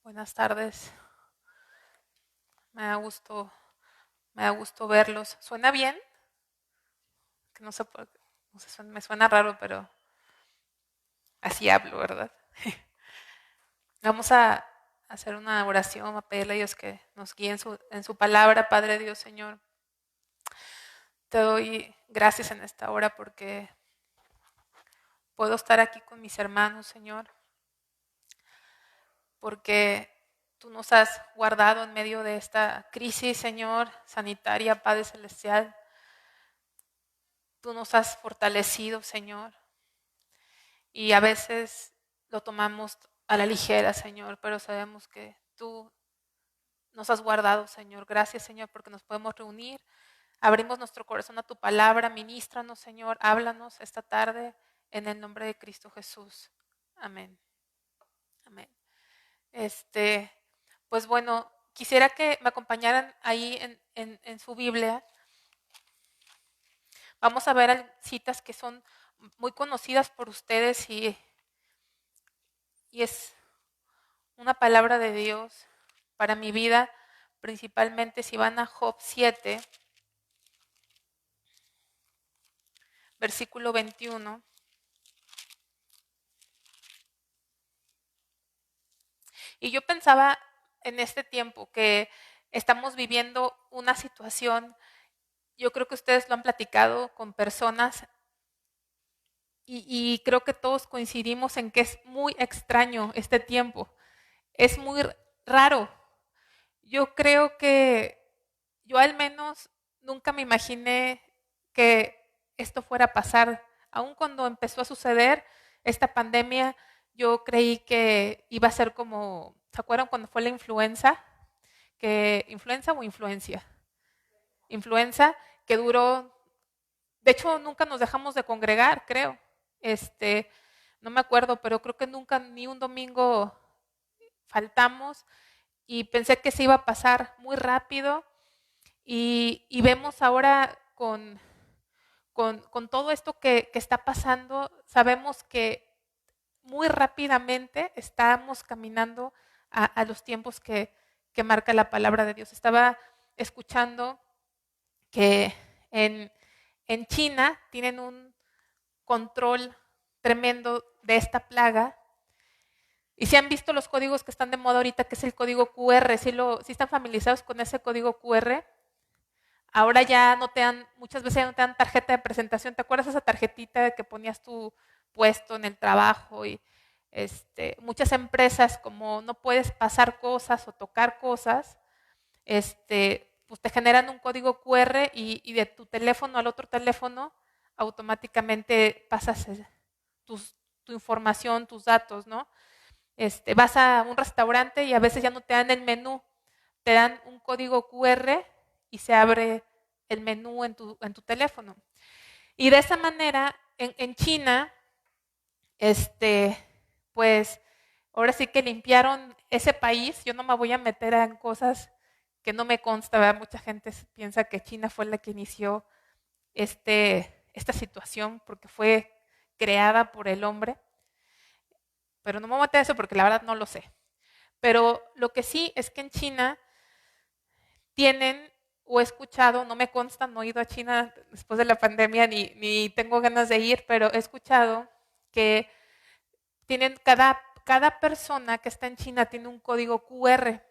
Buenas tardes. Me da gusto, me da gusto verlos. ¿Suena bien? Que no sé por qué, no sé, me suena raro, pero así hablo, ¿verdad? Vamos a hacer una oración, a pedirle a Dios que nos guíe en su palabra, Padre Dios, Señor. Te doy gracias en esta hora porque puedo estar aquí con mis hermanos, Señor, porque tú nos has guardado en medio de esta crisis, Señor, sanitaria, Padre Celestial. Tú nos has fortalecido, Señor. Y a veces lo tomamos a la ligera, Señor, pero sabemos que tú nos has guardado, Señor. Gracias, Señor, porque nos podemos reunir. Abrimos nuestro corazón a tu palabra. Ministranos, Señor. Háblanos esta tarde en el nombre de Cristo Jesús. Amén. Amén. Este, pues bueno, quisiera que me acompañaran ahí en su Biblia. Vamos a ver citas que son muy conocidas por ustedes y es una palabra de Dios para mi vida, principalmente si van a Job 7, versículo 21. Y yo pensaba en este tiempo que estamos viviendo una situación, yo creo que ustedes lo han platicado con personas y creo que todos coincidimos en que es muy extraño este tiempo, es muy raro. Yo creo que yo al menos nunca me imaginé que esto fuera a pasar. Aun cuando empezó a suceder esta pandemia, yo creí que iba a ser como, ¿se acuerdan cuando fue la influenza? ¿Influenza o influencia? Influenza, que duró, de hecho nunca nos dejamos de congregar, creo. No me acuerdo, pero creo que nunca ni un domingo faltamos y pensé que se iba a pasar muy rápido y vemos ahora con todo esto que está pasando, sabemos que muy rápidamente estamos caminando a los tiempos que marca la palabra de Dios. Estaba escuchando que en, en China tienen un control tremendo de esta plaga. Y si han visto los códigos que están de moda ahorita, que es el código QR, si están familiarizados con ese código QR, ahora ya no te dan, muchas veces ya no te dan tarjeta de presentación. ¿Te acuerdas esa tarjetita que ponías tu puesto en el trabajo? Y muchas empresas, como no puedes pasar cosas o tocar cosas, pues te generan un código QR y de tu teléfono al otro teléfono automáticamente pasas tu información, tus datos, ¿no? Vas a un restaurante y a veces ya no te dan el menú, te dan un código QR y se abre el menú en tu teléfono. Y de esa manera, en China, pues ahora sí que limpiaron ese país. Yo no me voy a meter en cosas que no me consta, ¿verdad? Mucha gente piensa que China fue la que inició esta situación porque fue creada por el hombre. Pero no me voy a meter a eso porque la verdad no lo sé. Pero lo que sí es que en China tienen, o he escuchado, no me consta, no he ido a China después de la pandemia ni tengo ganas de ir, pero he escuchado que tienen cada persona que está en China tiene un código QR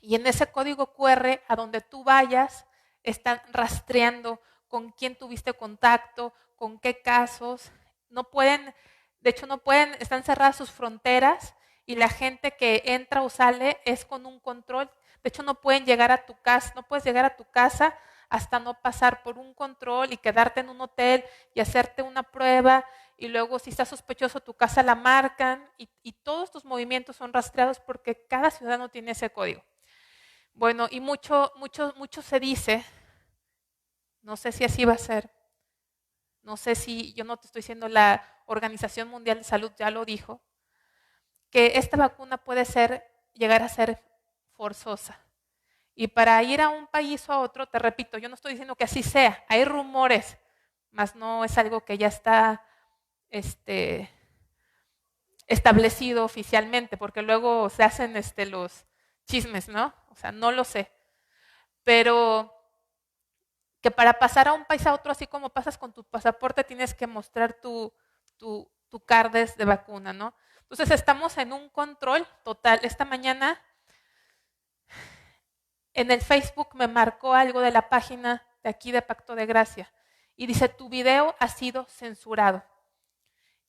y en ese código QR a donde tú vayas están rastreando con quién tuviste contacto, con qué casos. No pueden, de hecho no pueden, están cerradas sus fronteras y la gente que entra o sale es con un control. De hecho no pueden llegar a tu casa, no puedes llegar a tu casa hasta no pasar por un control y quedarte en un hotel y hacerte una prueba y luego si está sospechoso tu casa la marcan y todos tus movimientos son rastreados porque cada ciudadano tiene ese código. Bueno, y mucho se dice, no sé si así va a ser, no sé si, yo no te estoy diciendo, la Organización Mundial de Salud ya lo dijo, que esta vacuna puede llegar a ser forzosa. Y para ir a un país o a otro, te repito, yo no estoy diciendo que así sea, hay rumores, mas no es algo que ya está establecido oficialmente, porque luego se hacen los chismes, ¿no? O sea, no lo sé. Pero que para pasar a un país a otro, así como pasas con tu pasaporte, tienes que mostrar tu cardes de vacuna, ¿no? Entonces estamos en un control total. Esta mañana en el Facebook me marcó algo de la página de aquí de Pacto de Gracia y dice, tu video ha sido censurado.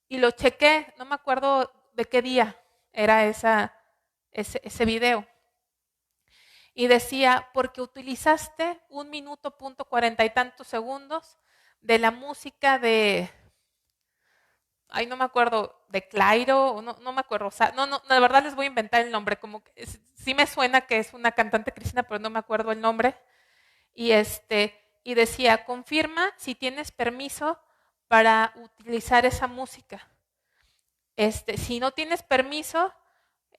Y lo chequé, no me acuerdo de qué día era ese video. Y decía, porque utilizaste 1 minuto, punto 40 y tantos segundos de la música de, ay, no me acuerdo, de Clairo, no me acuerdo, o sea, no, la verdad les voy a inventar el nombre, como que sí me suena que es una cantante cristiana, pero no me acuerdo el nombre. Y y decía, confirma si tienes permiso para utilizar esa música. Si no tienes permiso,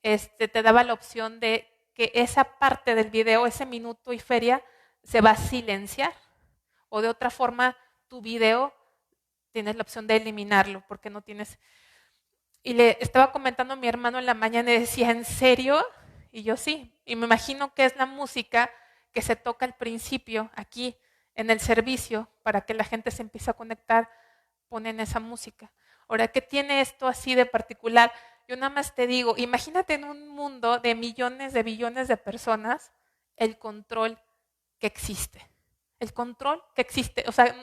te daba la opción de que esa parte del video, ese minuto y feria, se va a silenciar. O de otra forma, tu video tienes la opción de eliminarlo, porque no tienes. Y le estaba comentando a mi hermano en la mañana y decía, ¿en serio? Y yo sí. Y me imagino que es la música que se toca al principio, aquí, en el servicio, para que la gente se empiece a conectar, ponen esa música. Ahora, ¿qué tiene esto así de particular? Yo nada más te digo, imagínate en un mundo de millones de billones de personas, el control que existe. El control que existe. O sea,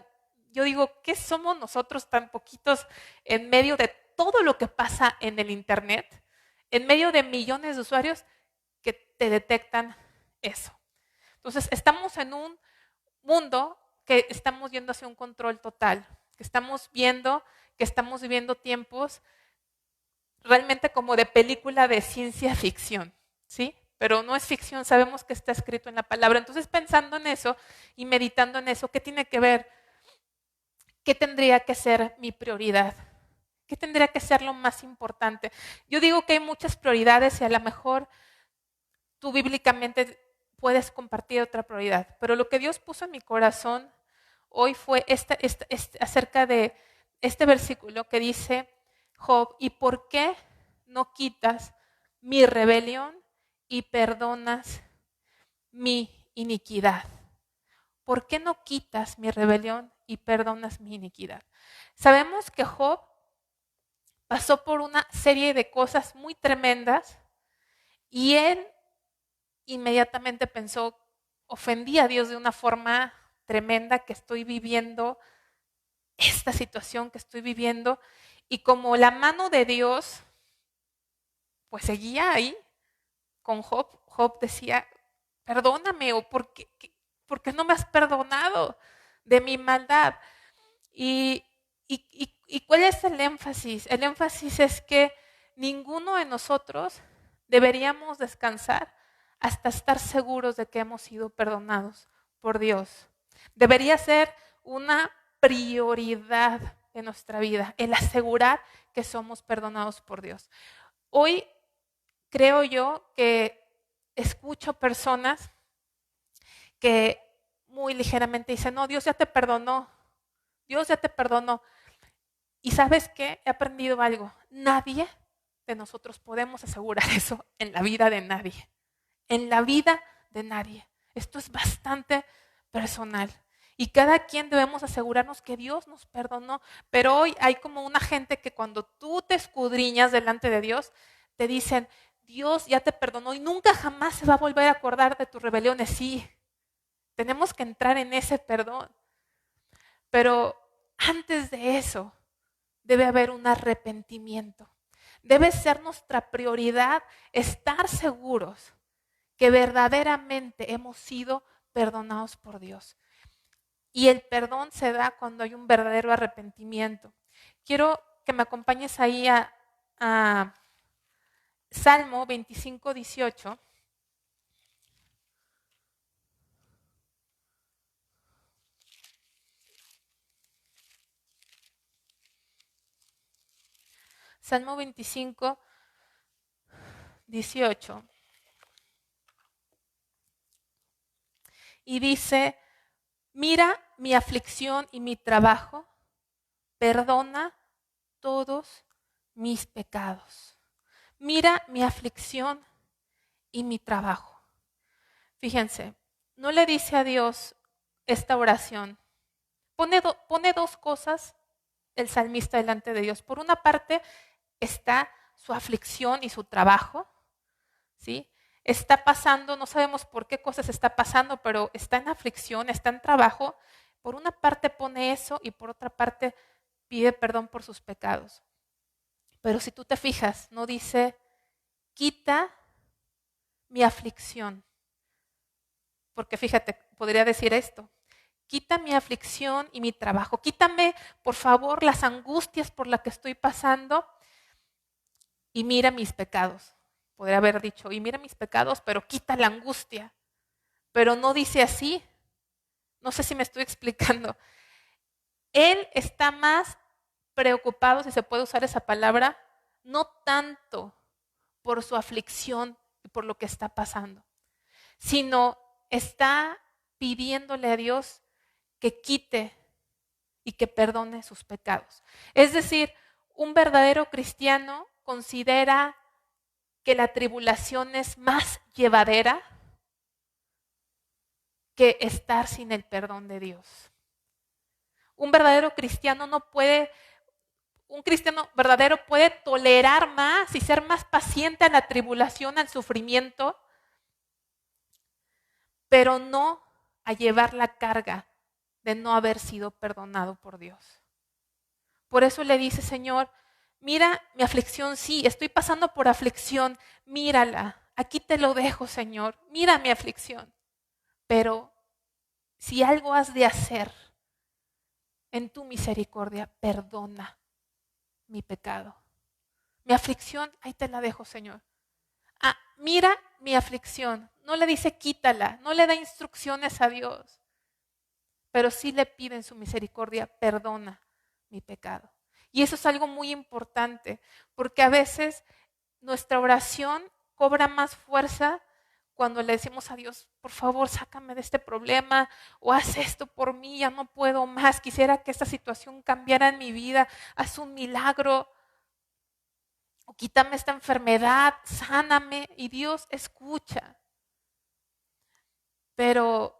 yo digo, ¿qué somos nosotros tan poquitos en medio de todo lo que pasa en el Internet? En medio de millones de usuarios que te detectan eso. Entonces, estamos en un mundo que estamos yendo hacia un control total, que estamos viendo que estamos viviendo tiempos realmente como de película de ciencia ficción, ¿sí? Pero no es ficción, sabemos que está escrito en la palabra. Entonces, pensando en eso y meditando en eso, ¿qué tiene que ver? ¿Qué tendría que ser mi prioridad? ¿Qué tendría que ser lo más importante? Yo digo que hay muchas prioridades y a lo mejor tú bíblicamente puedes compartir otra prioridad, pero lo que Dios puso en mi corazón hoy fue acerca de este versículo que dice, Job, ¿y por qué no quitas mi rebelión y perdonas mi iniquidad? ¿Por qué no quitas mi rebelión y perdonas mi iniquidad? Sabemos que Job pasó por una serie de cosas muy tremendas y él inmediatamente pensó, ofendí a Dios de una forma tremenda que estoy viviendo, esta situación que estoy viviendo, y como la mano de Dios pues seguía ahí con Job, Job decía, perdóname, o ¿por qué no me has perdonado de mi maldad? ¿Y cuál es el énfasis? El énfasis es que ninguno de nosotros deberíamos descansar hasta estar seguros de que hemos sido perdonados por Dios. Debería ser una prioridad en nuestra vida, el asegurar que somos perdonados por Dios. Hoy creo yo que escucho personas que muy ligeramente dicen, no, Dios ya te perdonó, Dios ya te perdonó. Y ¿sabes qué? He aprendido algo. Nadie de nosotros podemos asegurar eso en la vida de nadie. En la vida de nadie. Esto es bastante personal. Y cada quien debemos asegurarnos que Dios nos perdonó. Pero hoy hay como una gente que cuando tú te escudriñas delante de Dios, te dicen, Dios ya te perdonó y nunca jamás se va a volver a acordar de tus rebeliones. Sí, tenemos que entrar en ese perdón. Pero antes de eso, debe haber un arrepentimiento. Debe ser nuestra prioridad estar seguros que verdaderamente hemos sido perdonados por Dios. Y el perdón se da cuando hay un verdadero arrepentimiento. Quiero que me acompañes ahí a Salmo 25, 18. Salmo 25, 18. Y dice, mira mi aflicción y mi trabajo, perdona todos mis pecados. Mira mi aflicción y mi trabajo. Fíjense, no le dice a Dios esta oración. Pone dos cosas el salmista delante de Dios. Por una parte está su aflicción y su trabajo, ¿sí? Está pasando, no sabemos por qué cosas está pasando, pero está en aflicción, está en trabajo. Por una parte pone eso y por otra parte pide perdón por sus pecados. Pero si tú te fijas, no dice, quita mi aflicción. Porque fíjate, podría decir esto, quita mi aflicción y mi trabajo. Quítame, por favor, las angustias por las que estoy pasando y mira mis pecados. Podría haber dicho, y mira mis pecados, pero quita la angustia. Pero no dice así. No sé si me estoy explicando. Él está más preocupado, si se puede usar esa palabra, no tanto por su aflicción y por lo que está pasando, sino está pidiéndole a Dios que quite y que perdone sus pecados. Es decir, un verdadero cristiano considera que la tribulación es más llevadera que estar sin el perdón de Dios. Un verdadero cristiano un cristiano verdadero puede tolerar más y ser más paciente a la tribulación, al sufrimiento, pero no a llevar la carga de no haber sido perdonado por Dios. Por eso le dice, Señor, mira mi aflicción, sí, estoy pasando por aflicción, mírala, aquí te lo dejo, Señor, mira mi aflicción. Pero si algo has de hacer en tu misericordia, perdona mi pecado. Mi aflicción, ahí te la dejo, Señor. Mira mi aflicción. No le dice quítala, no le da instrucciones a Dios, pero sí le pide en su misericordia, perdona mi pecado. Y eso es algo muy importante, porque a veces nuestra oración cobra más fuerza cuando le decimos a Dios, por favor, sácame de este problema, o haz esto por mí, ya no puedo más, quisiera que esta situación cambiara en mi vida, haz un milagro, o quítame esta enfermedad, sáname, y Dios escucha. Pero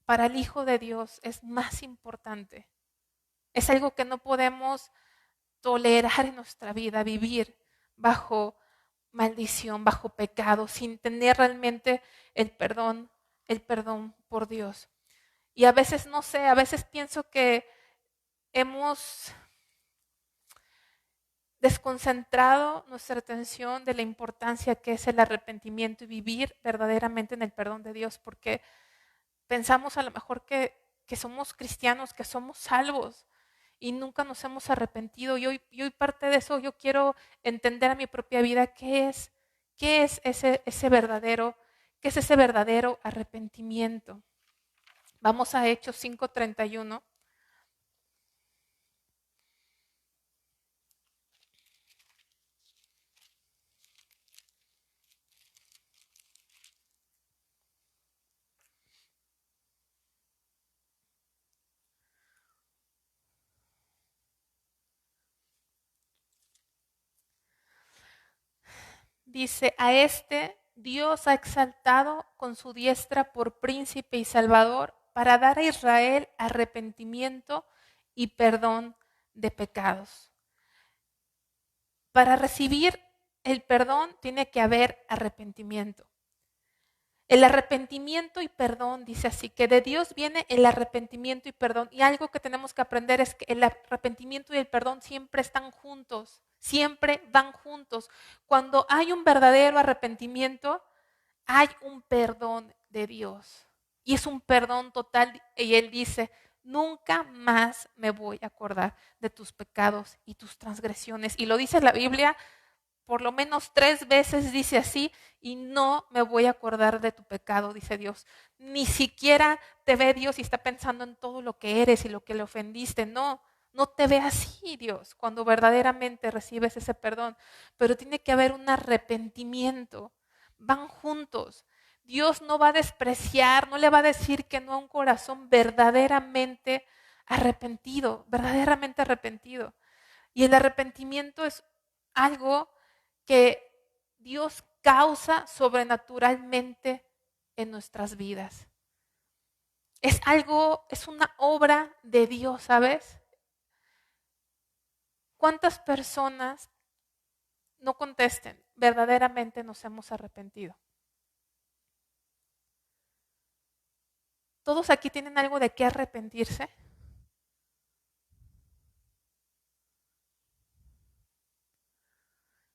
para el Hijo de Dios es más importante. Es algo que no podemos tolerar en nuestra vida, vivir bajo maldición, bajo pecado, sin tener realmente el perdón por Dios. Y a veces, no sé, a veces pienso que hemos desconcentrado nuestra atención de la importancia que es el arrepentimiento y vivir verdaderamente en el perdón de Dios, porque pensamos a lo mejor que somos cristianos, que somos salvos y nunca nos hemos arrepentido. Y hoy parte de eso yo quiero entender a mi propia vida qué es ese verdadero arrepentimiento. Vamos a Hechos 5:31. Dice, a este Dios ha exaltado con su diestra por príncipe y salvador para dar a Israel arrepentimiento y perdón de pecados. Para recibir el perdón tiene que haber arrepentimiento. El arrepentimiento y perdón, dice así, que de Dios viene el arrepentimiento y perdón. Y algo que tenemos que aprender es que el arrepentimiento y el perdón siempre están juntos, siempre van juntos. Cuando hay un verdadero arrepentimiento, hay un perdón de Dios. Y es un perdón total. Y Él dice, nunca más me voy a acordar de tus pecados y tus transgresiones. Y lo dice la Biblia. Por lo menos 3 veces dice así, y no me voy a acordar de tu pecado, dice Dios. Ni siquiera te ve Dios y está pensando en todo lo que eres y lo que le ofendiste. No te ve así Dios cuando verdaderamente recibes ese perdón. Pero tiene que haber un arrepentimiento. Van juntos. Dios no va a despreciar, no le va a decir que no a un corazón verdaderamente arrepentido, verdaderamente arrepentido. Y el arrepentimiento es algo que Dios causa sobrenaturalmente en nuestras vidas. Es algo, es una obra de Dios, ¿sabes? ¿Cuántas personas, no contesten, verdaderamente nos hemos arrepentido? ¿Todos aquí tienen algo de qué arrepentirse?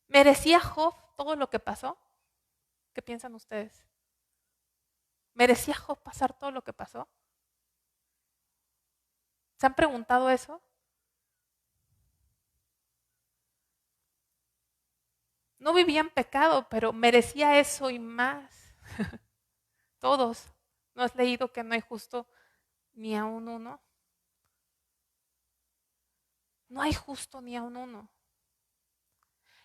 ¿Merecía Job todo lo que pasó? ¿Qué piensan ustedes? ¿Merecía Job pasar todo lo que pasó? ¿Se han preguntado eso? No vivía en pecado, pero merecía eso y más. Todos. ¿No has leído que no hay justo ni aun uno? No hay justo ni aun uno.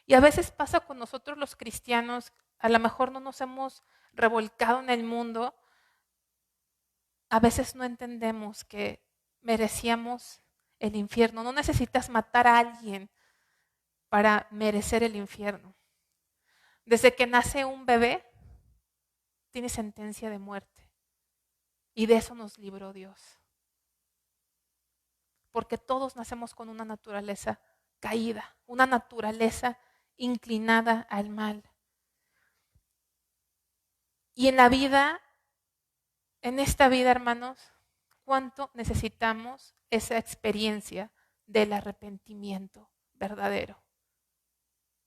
Y a veces pasa con nosotros los cristianos, a lo mejor no nos hemos revolcado en el mundo, a veces no entendemos que merecíamos el infierno. No necesitas matar a alguien para merecer el infierno. Desde que nace un bebé, tiene sentencia de muerte. Y de eso nos libró Dios. Porque todos nacemos con una naturaleza caída, una naturaleza inclinada al mal. Y en la vida, en esta vida, hermanos, ¿cuánto necesitamos esa experiencia del arrepentimiento verdadero?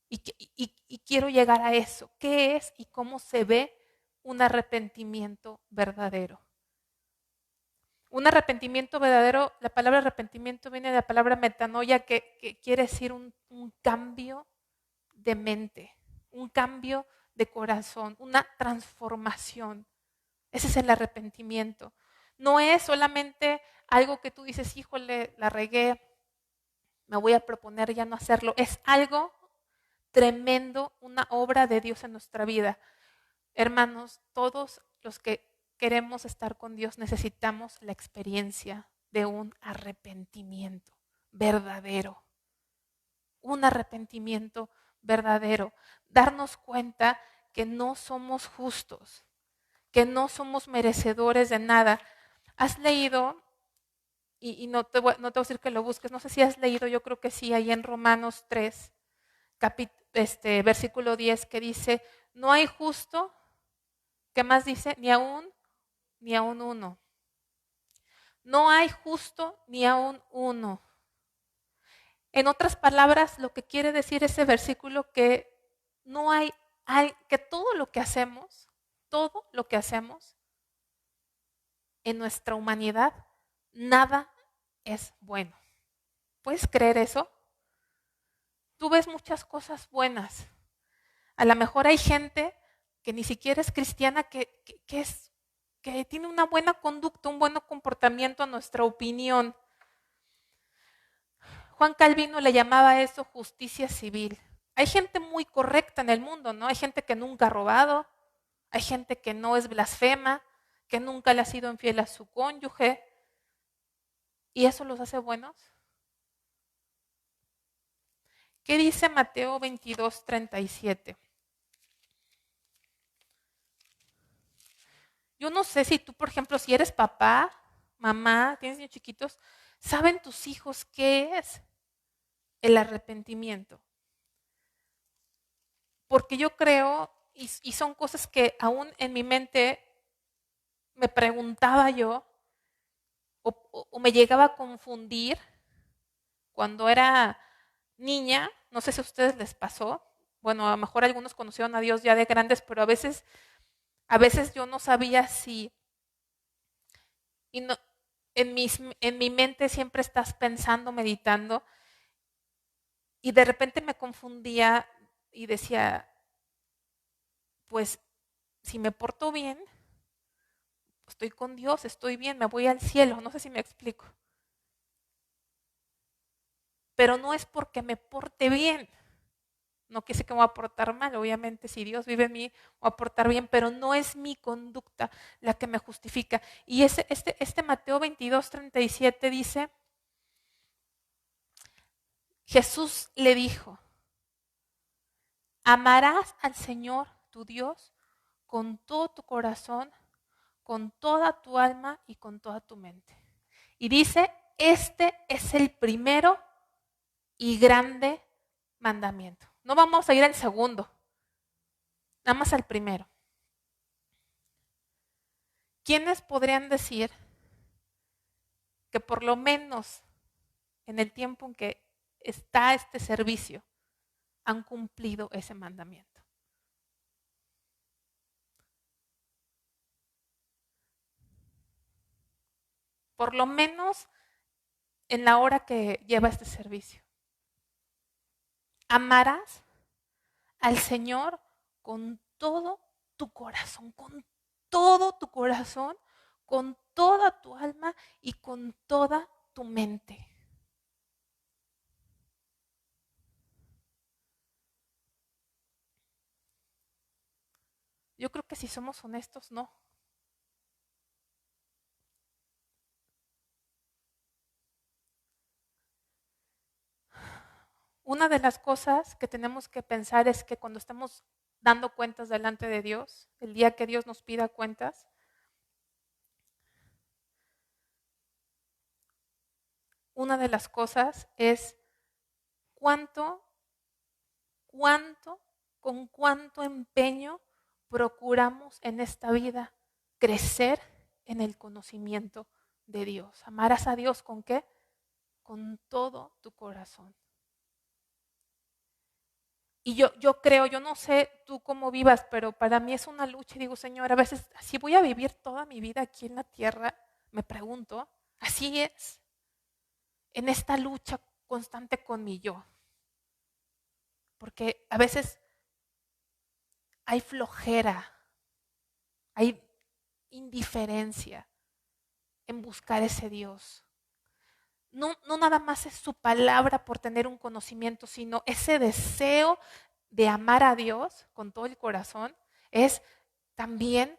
Y quiero llegar a eso. ¿Qué es y cómo se ve un arrepentimiento verdadero? Un arrepentimiento verdadero, la palabra arrepentimiento viene de la palabra metanoia, que quiere decir un cambio de mente, un cambio de corazón, una transformación. Ese es el arrepentimiento. No es solamente algo que tú dices, híjole, la regué, me voy a proponer ya no hacerlo. Es algo tremendo, una obra de Dios en nuestra vida. Hermanos, todos los que queremos estar con Dios necesitamos la experiencia de un arrepentimiento verdadero. Un arrepentimiento verdadero. Darnos cuenta que no somos justos, que no somos merecedores de nada. ¿Has leído? Y no te voy a decir que lo busques, no sé si has leído, yo creo que sí, ahí en Romanos 3, versículo 10, que dice, no hay justo, ¿qué más dice? Ni aún uno. No hay justo ni aún uno. En otras palabras, lo que quiere decir ese versículo que no hay, que todo lo que hacemos en nuestra humanidad, nada es bueno. ¿Puedes creer eso? Tú ves muchas cosas buenas. A lo mejor hay gente que ni siquiera es cristiana, que tiene una buena conducta, un buen comportamiento a nuestra opinión. Juan Calvino le llamaba a eso justicia civil. Hay gente muy correcta en el mundo, ¿no? Hay gente que nunca ha robado, hay gente que no es blasfema, que nunca le ha sido infiel a su cónyuge. ¿Y eso los hace buenos? ¿Qué dice Mateo 22, 37? Yo no sé si tú, por ejemplo, si eres papá, mamá, tienes niños chiquitos, ¿saben tus hijos qué es el arrepentimiento? Porque yo creo, y son cosas que aún en mi mente me preguntaba yo, o me llegaba a confundir cuando era niña, no sé si a ustedes les pasó, bueno, a lo mejor algunos conocieron a Dios ya de grandes, pero a veces yo no sabía si, y no, en mi mente siempre estás pensando, meditando, y de repente me confundía y decía, pues si me porto bien, estoy con Dios, estoy bien, me voy al cielo, no sé si me explico. Pero no es porque me porte bien, no quiere decir que me voy a portar mal, obviamente si Dios vive en mí, voy a portar bien, pero no es mi conducta la que me justifica. Y este Mateo 22, 37 dice, Jesús le dijo, amarás al Señor tu Dios con todo tu corazón, con toda tu alma y con toda tu mente. Y dice, este es el primero y grande mandamiento. No vamos a ir al segundo, nada más al primero. ¿Quiénes podrían decir que por lo menos en el tiempo en que está este servicio han cumplido ese mandamiento? Por lo menos en la hora que lleva este servicio. Amarás al Señor con todo tu corazón, con todo tu corazón, con toda tu alma y con toda tu mente. Yo creo que si somos honestos, no. Una de las cosas que tenemos que pensar es que cuando estamos dando cuentas delante de Dios, el día que Dios nos pida cuentas, una de las cosas es cuánto, con cuánto empeño procuramos en esta vida crecer en el conocimiento de Dios. ¿Amarás a Dios con qué? Con todo tu corazón. Y yo creo, yo no sé tú cómo vivas, pero para mí es una lucha. Y digo, Señor, a veces, si voy a vivir toda mi vida aquí en la tierra, me pregunto, así es, en esta lucha constante con mi yo. Porque a veces hay flojera, hay indiferencia en buscar ese Dios. No, no nada más es su palabra por tener un conocimiento, sino ese deseo de amar a Dios con todo el corazón es también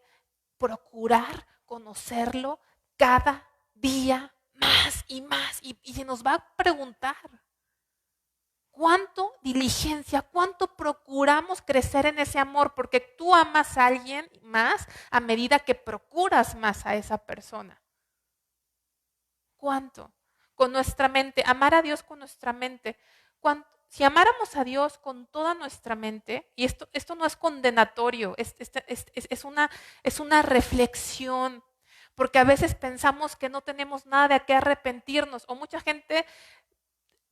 procurar conocerlo cada día más y más. Y se nos va a preguntar, ¿cuánto diligencia, cuánto procuramos crecer en ese amor? Porque tú amas a alguien más a medida que procuras más a esa persona. ¿Cuánto? Con nuestra mente, amar a Dios con nuestra mente. Si amáramos a Dios con toda nuestra mente, y esto no es condenatorio, es una reflexión, porque a veces pensamos que no tenemos nada de qué arrepentirnos, o mucha gente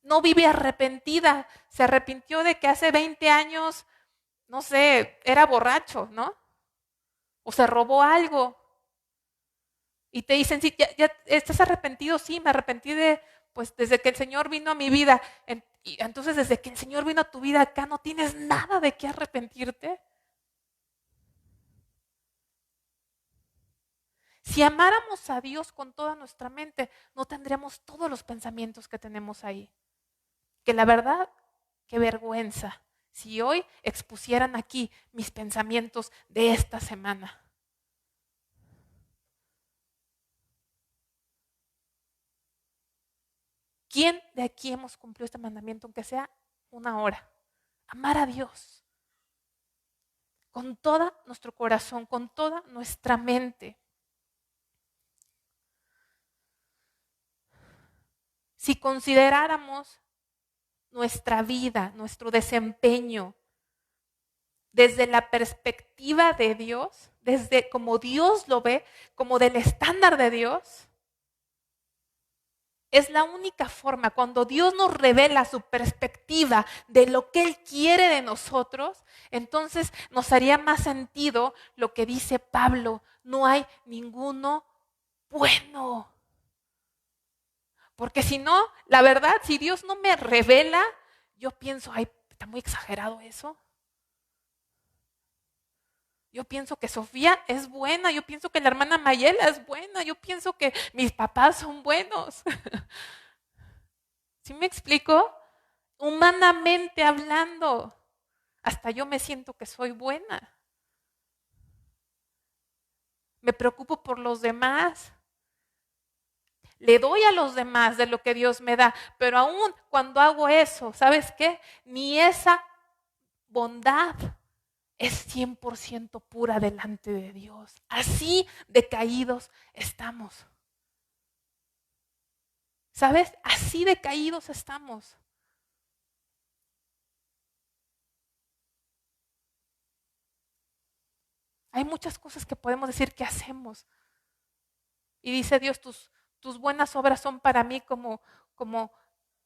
no vive arrepentida, se arrepintió de que hace 20 años, no sé, era borracho, ¿no? O se robó algo. Y te dicen, sí, ya estás arrepentido, sí, me arrepentí pues desde que el Señor vino a mi vida. Y entonces desde que el Señor vino a tu vida acá no tienes nada de qué arrepentirte. Si amáramos a Dios con toda nuestra mente, no tendríamos todos los pensamientos que tenemos ahí. Que la verdad, qué vergüenza si hoy expusieran aquí mis pensamientos de esta semana. ¿Quién de aquí hemos cumplido este mandamiento, aunque sea una hora? Amar a Dios con todo nuestro corazón, con toda nuestra mente. Si consideráramos nuestra vida, nuestro desempeño, desde la perspectiva de Dios, desde como Dios lo ve, como del estándar de Dios, es la única forma, cuando Dios nos revela su perspectiva de lo que Él quiere de nosotros, entonces nos haría más sentido lo que dice Pablo, no hay ninguno bueno. Porque si no, la verdad, si Dios no me revela, yo pienso, ay, está muy exagerado eso. Yo pienso que Sofía es buena, yo pienso que la hermana Mayela es buena, yo pienso que mis papás son buenos. ¿Sí me explico? Humanamente hablando, hasta yo me siento que soy buena. Me preocupo por los demás. Le doy a los demás de lo que Dios me da, pero aún cuando hago eso, ¿sabes qué? Ni esa bondad es 100% pura delante de Dios. Así decaídos estamos. ¿Sabes? Así decaídos estamos. Hay muchas cosas que podemos decir que hacemos. Y dice Dios, tus buenas obras son para mí como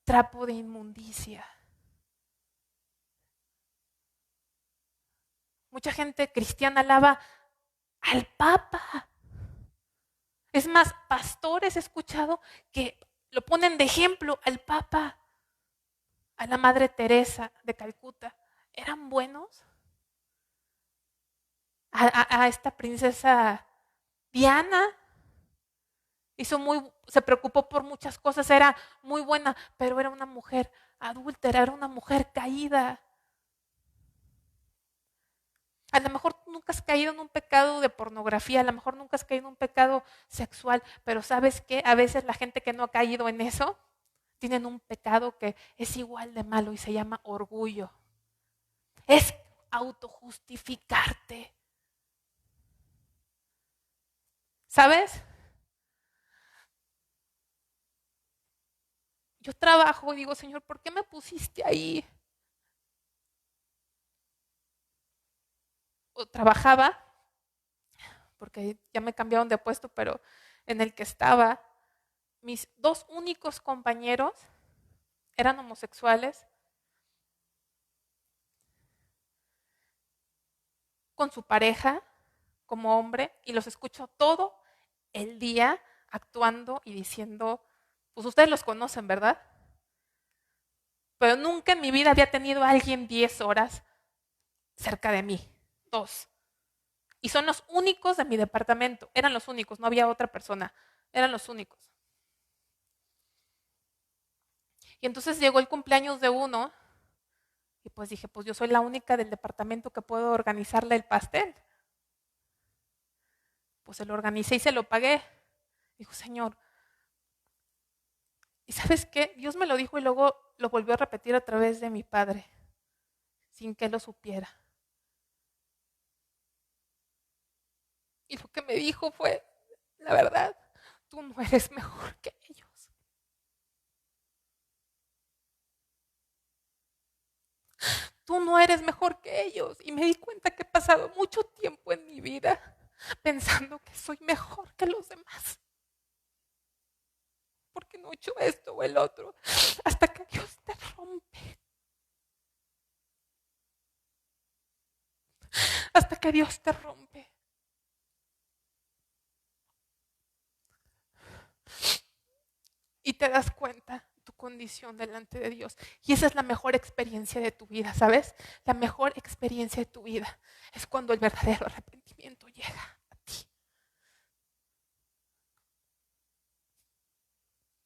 trapo de inmundicia. Mucha gente cristiana alaba al Papa. Es más, pastores he escuchado que lo ponen de ejemplo al Papa, a la Madre Teresa de Calcuta. ¿Eran buenos? A esta princesa Diana se preocupó por muchas cosas, era muy buena, pero era una mujer adúltera, era una mujer caída. A lo mejor nunca has caído en un pecado de pornografía, a lo mejor nunca has caído en un pecado sexual, pero ¿sabes qué? A veces la gente que no ha caído en eso, tienen un pecado que es igual de malo y se llama orgullo. Es autojustificarte. ¿Sabes? Yo trabajo y digo, Señor, ¿por qué me pusiste ahí? O trabajaba, porque ya me cambiaron de puesto, pero en el que estaba, mis dos únicos compañeros eran homosexuales, con su pareja, como hombre, y los escucho todo el día actuando y diciendo, pues ustedes los conocen, ¿verdad? Pero nunca en mi vida había tenido a alguien 10 horas cerca de mí, 2. Y son los únicos de mi departamento, eran los únicos, no había otra persona, eran los únicos. Y entonces llegó el cumpleaños de uno y pues dije, pues yo soy la única del departamento que puedo organizarle el pastel. Pues se lo organicé y se lo pagué. Dijo, Señor, ¿y sabes qué? Dios me lo dijo y luego lo volvió a repetir a través de mi padre, sin que él lo supiera. Y lo que me dijo fue, la verdad, tú no eres mejor que ellos. Tú no eres mejor que ellos. Y me di cuenta que he pasado mucho tiempo en mi vida pensando que soy mejor que los demás. Porque no he hecho esto o el otro. Hasta que Dios te rompe. Hasta que Dios te rompe. Y te das cuenta tu condición delante de Dios. Y esa es la mejor experiencia de tu vida, ¿sabes? La mejor experiencia de tu vida es cuando el verdadero arrepentimiento llega a ti.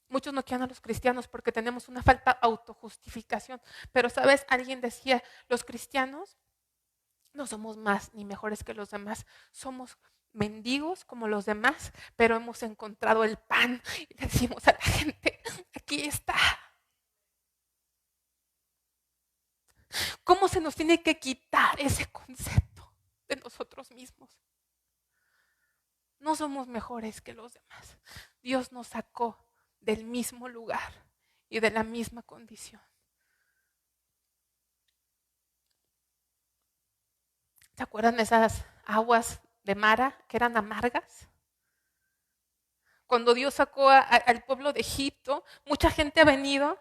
Muchos no quieren a los cristianos porque tenemos una falta de autojustificación. Pero, ¿sabes? Alguien decía, los cristianos no somos más ni mejores que los demás. Somos mendigos como los demás, pero hemos encontrado el pan y le decimos a la gente, aquí está. ¿Cómo se nos tiene que quitar ese concepto de nosotros mismos? No somos mejores que los demás. Dios nos sacó del mismo lugar y de la misma condición. ¿Se acuerdan de esas aguas de Mara que eran amargas? Cuando Dios sacó al pueblo de Egipto, mucha gente ha venido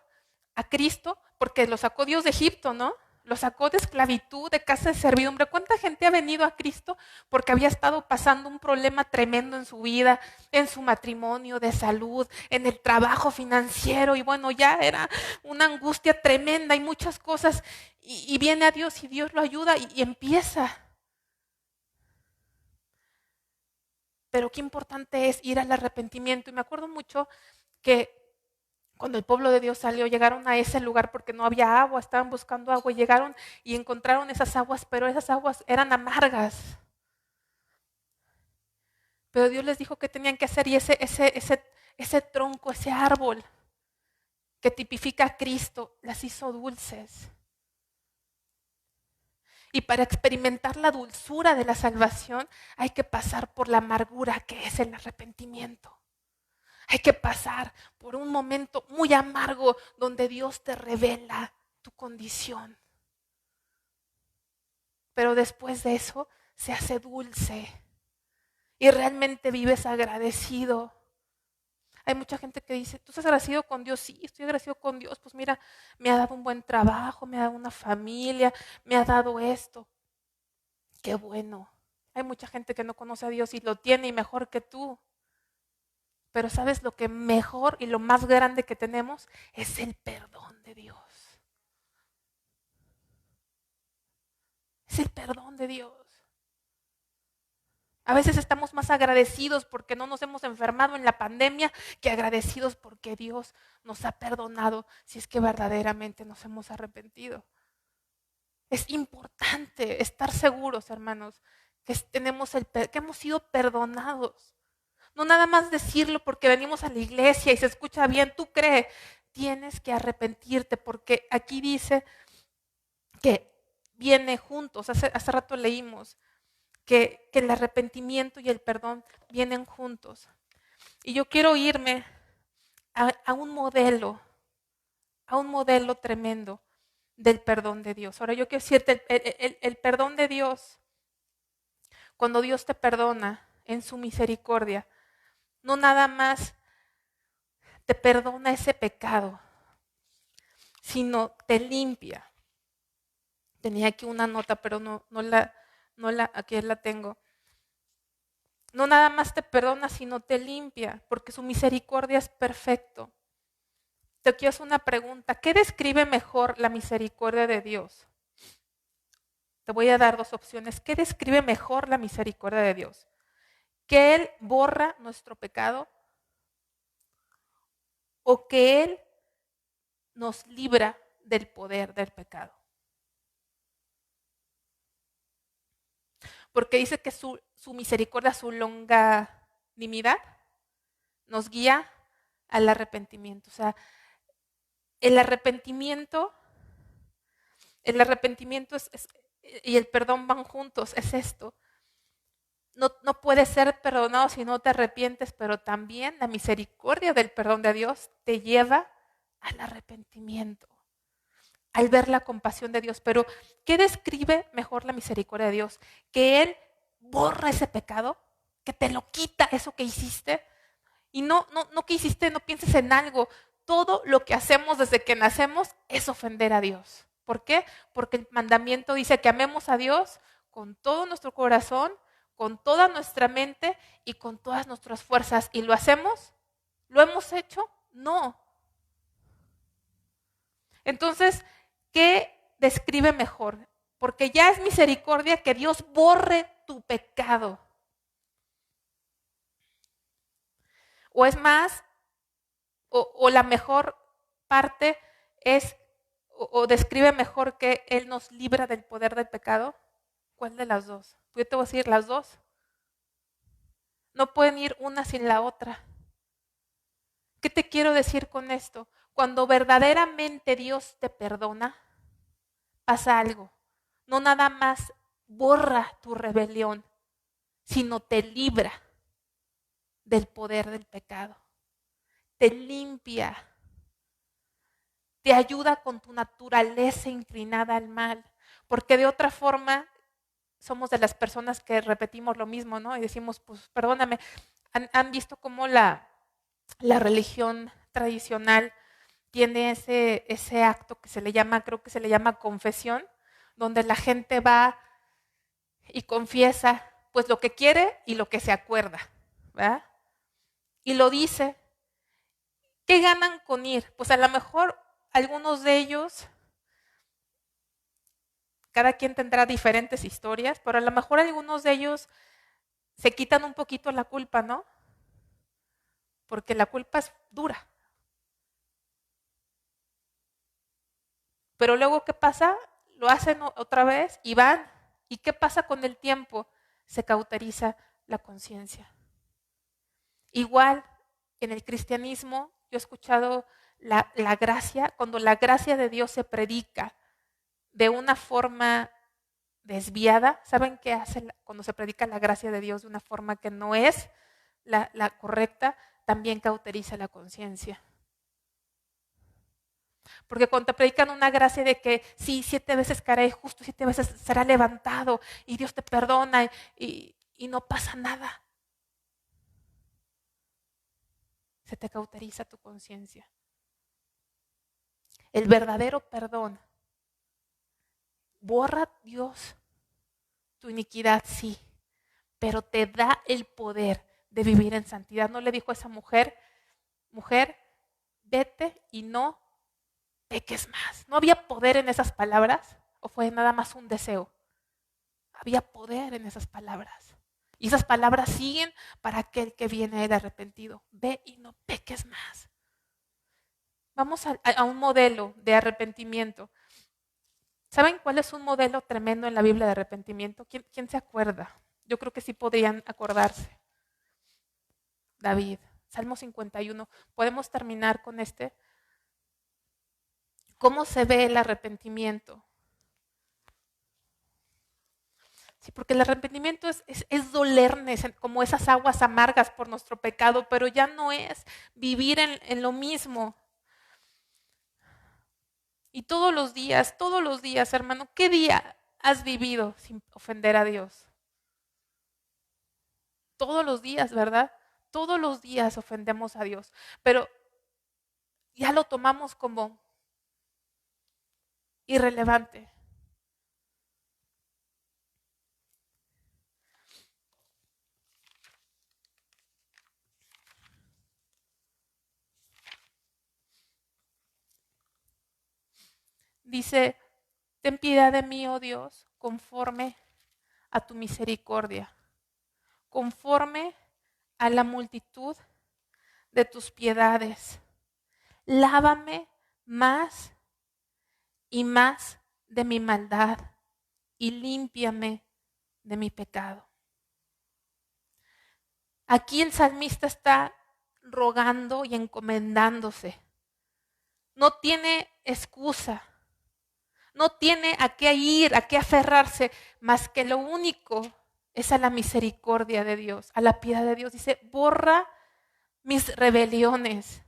a Cristo porque lo sacó Dios de Egipto, ¿no? Lo sacó de esclavitud, de casa de servidumbre. ¿Cuánta gente ha venido a Cristo porque había estado pasando un problema tremendo en su vida, en su matrimonio, de salud, en el trabajo financiero? Y bueno, ya era una angustia tremenda y muchas cosas. Y viene a Dios y Dios lo ayuda y empieza. Pero qué importante es ir al arrepentimiento. Y me acuerdo mucho que cuando el pueblo de Dios salió, llegaron a ese lugar porque no había agua, estaban buscando agua y llegaron y encontraron esas aguas, pero esas aguas eran amargas. Pero Dios les dijo qué tenían que hacer y ese tronco, ese árbol que tipifica a Cristo, las hizo dulces. Y para experimentar la dulzura de la salvación hay que pasar por la amargura que es el arrepentimiento. Hay que pasar por un momento muy amargo donde Dios te revela tu condición. Pero después de eso se hace dulce y realmente vives agradecido. Hay mucha gente que dice, ¿tú estás agradecido con Dios? Sí, estoy agradecido con Dios. Pues mira, me ha dado un buen trabajo, me ha dado una familia, me ha dado esto. Qué bueno. Hay mucha gente que no conoce a Dios y lo tiene y mejor que tú. Pero ¿sabes lo que mejor y lo más grande que tenemos? Es el perdón de Dios. Es el perdón de Dios. A veces estamos más agradecidos porque no nos hemos enfermado en la pandemia que agradecidos porque Dios nos ha perdonado si es que verdaderamente nos hemos arrepentido. Es importante estar seguros, hermanos, que que hemos sido perdonados. No nada más decirlo porque venimos a la iglesia y se escucha bien, tú crees. Tienes que arrepentirte porque aquí dice que viene juntos. Hace rato leímos que el arrepentimiento y el perdón vienen juntos. Y yo quiero irme a un modelo tremendo del perdón de Dios. Ahora yo quiero decirte, el perdón de Dios, cuando Dios te perdona en su misericordia, no nada más te perdona ese pecado, sino te limpia. Tenía aquí una nota, pero aquí la tengo. No nada más te perdona, sino te limpia, porque su misericordia es perfecto. Te quiero hacer una pregunta. ¿Qué describe mejor la misericordia de Dios? Te voy a dar dos opciones. ¿Qué describe mejor la misericordia de Dios? ¿Que Él borra nuestro pecado? ¿O que Él nos libra del poder del pecado? Porque dice que su misericordia, su longanimidad, nos guía al arrepentimiento. O sea, el arrepentimiento y el perdón van juntos, es esto. No puedes ser perdonado si no te arrepientes, pero también la misericordia del perdón de Dios te lleva al arrepentimiento, al ver la compasión de Dios. Pero, ¿qué describe mejor la misericordia de Dios? Que Él borra ese pecado, que te lo quita eso que hiciste. Y no que hiciste, no pienses en algo. Todo lo que hacemos desde que nacemos es ofender a Dios. ¿Por qué? Porque el mandamiento dice que amemos a Dios con todo nuestro corazón, con toda nuestra mente y con todas nuestras fuerzas. ¿Y lo hacemos? ¿Lo hemos hecho? No. Entonces, ¿qué describe mejor? Porque ya es misericordia que Dios borre tu pecado. O es más, o la mejor parte es, o describe mejor que Él nos libra del poder del pecado. ¿Cuál de las dos? Yo te voy a decir las dos. No pueden ir una sin la otra. ¿Qué te quiero decir con esto? Cuando verdaderamente Dios te perdona, pasa algo. No nada más borra tu rebelión, sino te libra del poder del pecado. Te limpia. Te ayuda con tu naturaleza inclinada al mal. Porque de otra forma somos de las personas que repetimos lo mismo, ¿no? Y decimos, pues perdóname. ¿Han visto cómo la religión tradicional tiene ese acto que se le llama, creo que se le llama confesión, donde la gente va y confiesa pues lo que quiere y lo que se acuerda, ¿verdad? Y lo dice. ¿Qué ganan con ir? Pues a lo mejor algunos de ellos, cada quien tendrá diferentes historias, pero a lo mejor algunos de ellos se quitan un poquito la culpa, ¿no? Porque la culpa es dura. Pero luego, ¿qué pasa? Lo hacen otra vez y van. ¿Y qué pasa con el tiempo? Se cauteriza la conciencia. Igual, que en el cristianismo yo he escuchado la gracia, cuando la gracia de Dios se predica de una forma desviada, ¿saben qué hace cuando se predica la gracia de Dios de una forma que no es la correcta? También cauteriza la conciencia. Porque cuando te predican una gracia de que sí, 7 veces caerá justo, 7 veces será levantado y Dios te perdona y no pasa nada. Se te cauteriza tu conciencia. El verdadero perdón borra Dios tu iniquidad, sí, pero te da el poder de vivir en santidad. ¿No le dijo a esa mujer, vete y no peques más? ¿No había poder en esas palabras? ¿O fue nada más un deseo? Había poder en esas palabras. Y esas palabras siguen para aquel que viene de arrepentido. Ve y no peques más. Vamos a un modelo de arrepentimiento. ¿Saben cuál es un modelo tremendo en la Biblia de arrepentimiento? ¿Quién se acuerda? Yo creo que sí podrían acordarse. David, Salmo 51. ¿Podemos terminar con este? ¿Cómo se ve el arrepentimiento? Sí, porque el arrepentimiento es dolernos como esas aguas amargas por nuestro pecado, pero ya no es vivir en lo mismo. Y todos los días, hermano, ¿qué día has vivido sin ofender a Dios? Todos los días, ¿verdad? Todos los días ofendemos a Dios, pero ya lo tomamos como irrelevante. Dice, ten piedad de mí, oh Dios, conforme a tu misericordia, conforme a la multitud de tus piedades. Lávame más y más de mi maldad y límpiame de mi pecado. Aquí el salmista está rogando y encomendándose. No tiene excusa. No tiene a qué ir, a qué aferrarse, más que lo único es a la misericordia de Dios, a la piedad de Dios. Dice, borra mis rebeliones.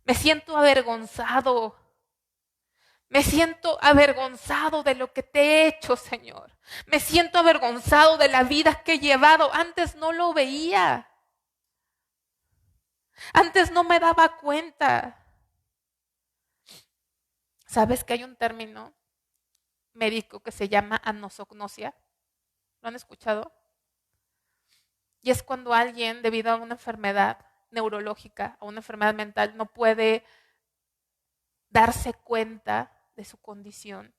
Me siento avergonzado. Me siento avergonzado de lo que te he hecho, Señor. Me siento avergonzado de la vida que he llevado. Antes no lo veía. Antes no me daba cuenta. ¿Sabes que hay un término médico que se llama anosognosia? ¿Lo han escuchado? Y es cuando alguien, debido a una enfermedad neurológica o una enfermedad mental, no puede darse cuenta de su condición.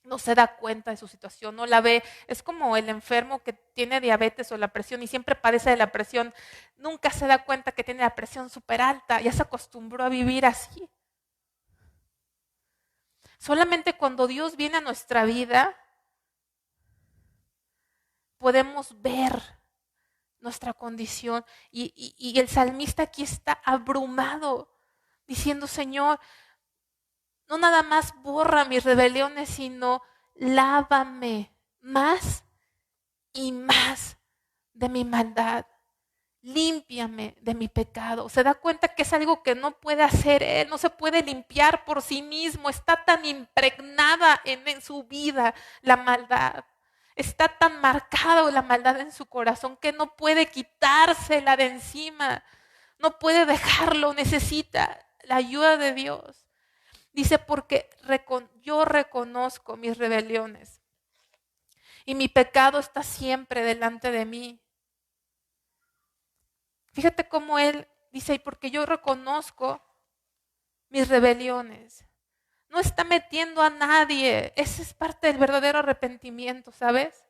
No se da cuenta de su situación, no la ve. Es como el enfermo que tiene diabetes o la presión y siempre padece de la presión. Nunca se da cuenta que tiene la presión súper alta. Ya se acostumbró a vivir así. Solamente cuando Dios viene a nuestra vida, podemos ver nuestra condición. Y el salmista aquí está abrumado, diciendo, Señor, no nada más borra mis rebeliones, sino lávame más y más de mi maldad. Límpiame de mi pecado. Se da cuenta que es algo que no puede hacer él, no se puede limpiar por sí mismo. Está tan impregnada en su vida la maldad. Está tan marcada la maldad en su corazón que no puede quitársela de encima. No puede dejarlo, necesita la ayuda de Dios. Dice, porque yo reconozco mis rebeliones y mi pecado está siempre delante de mí. Fíjate cómo él dice, y porque yo reconozco mis rebeliones. No está metiendo a nadie. Esa es parte del verdadero arrepentimiento, ¿sabes?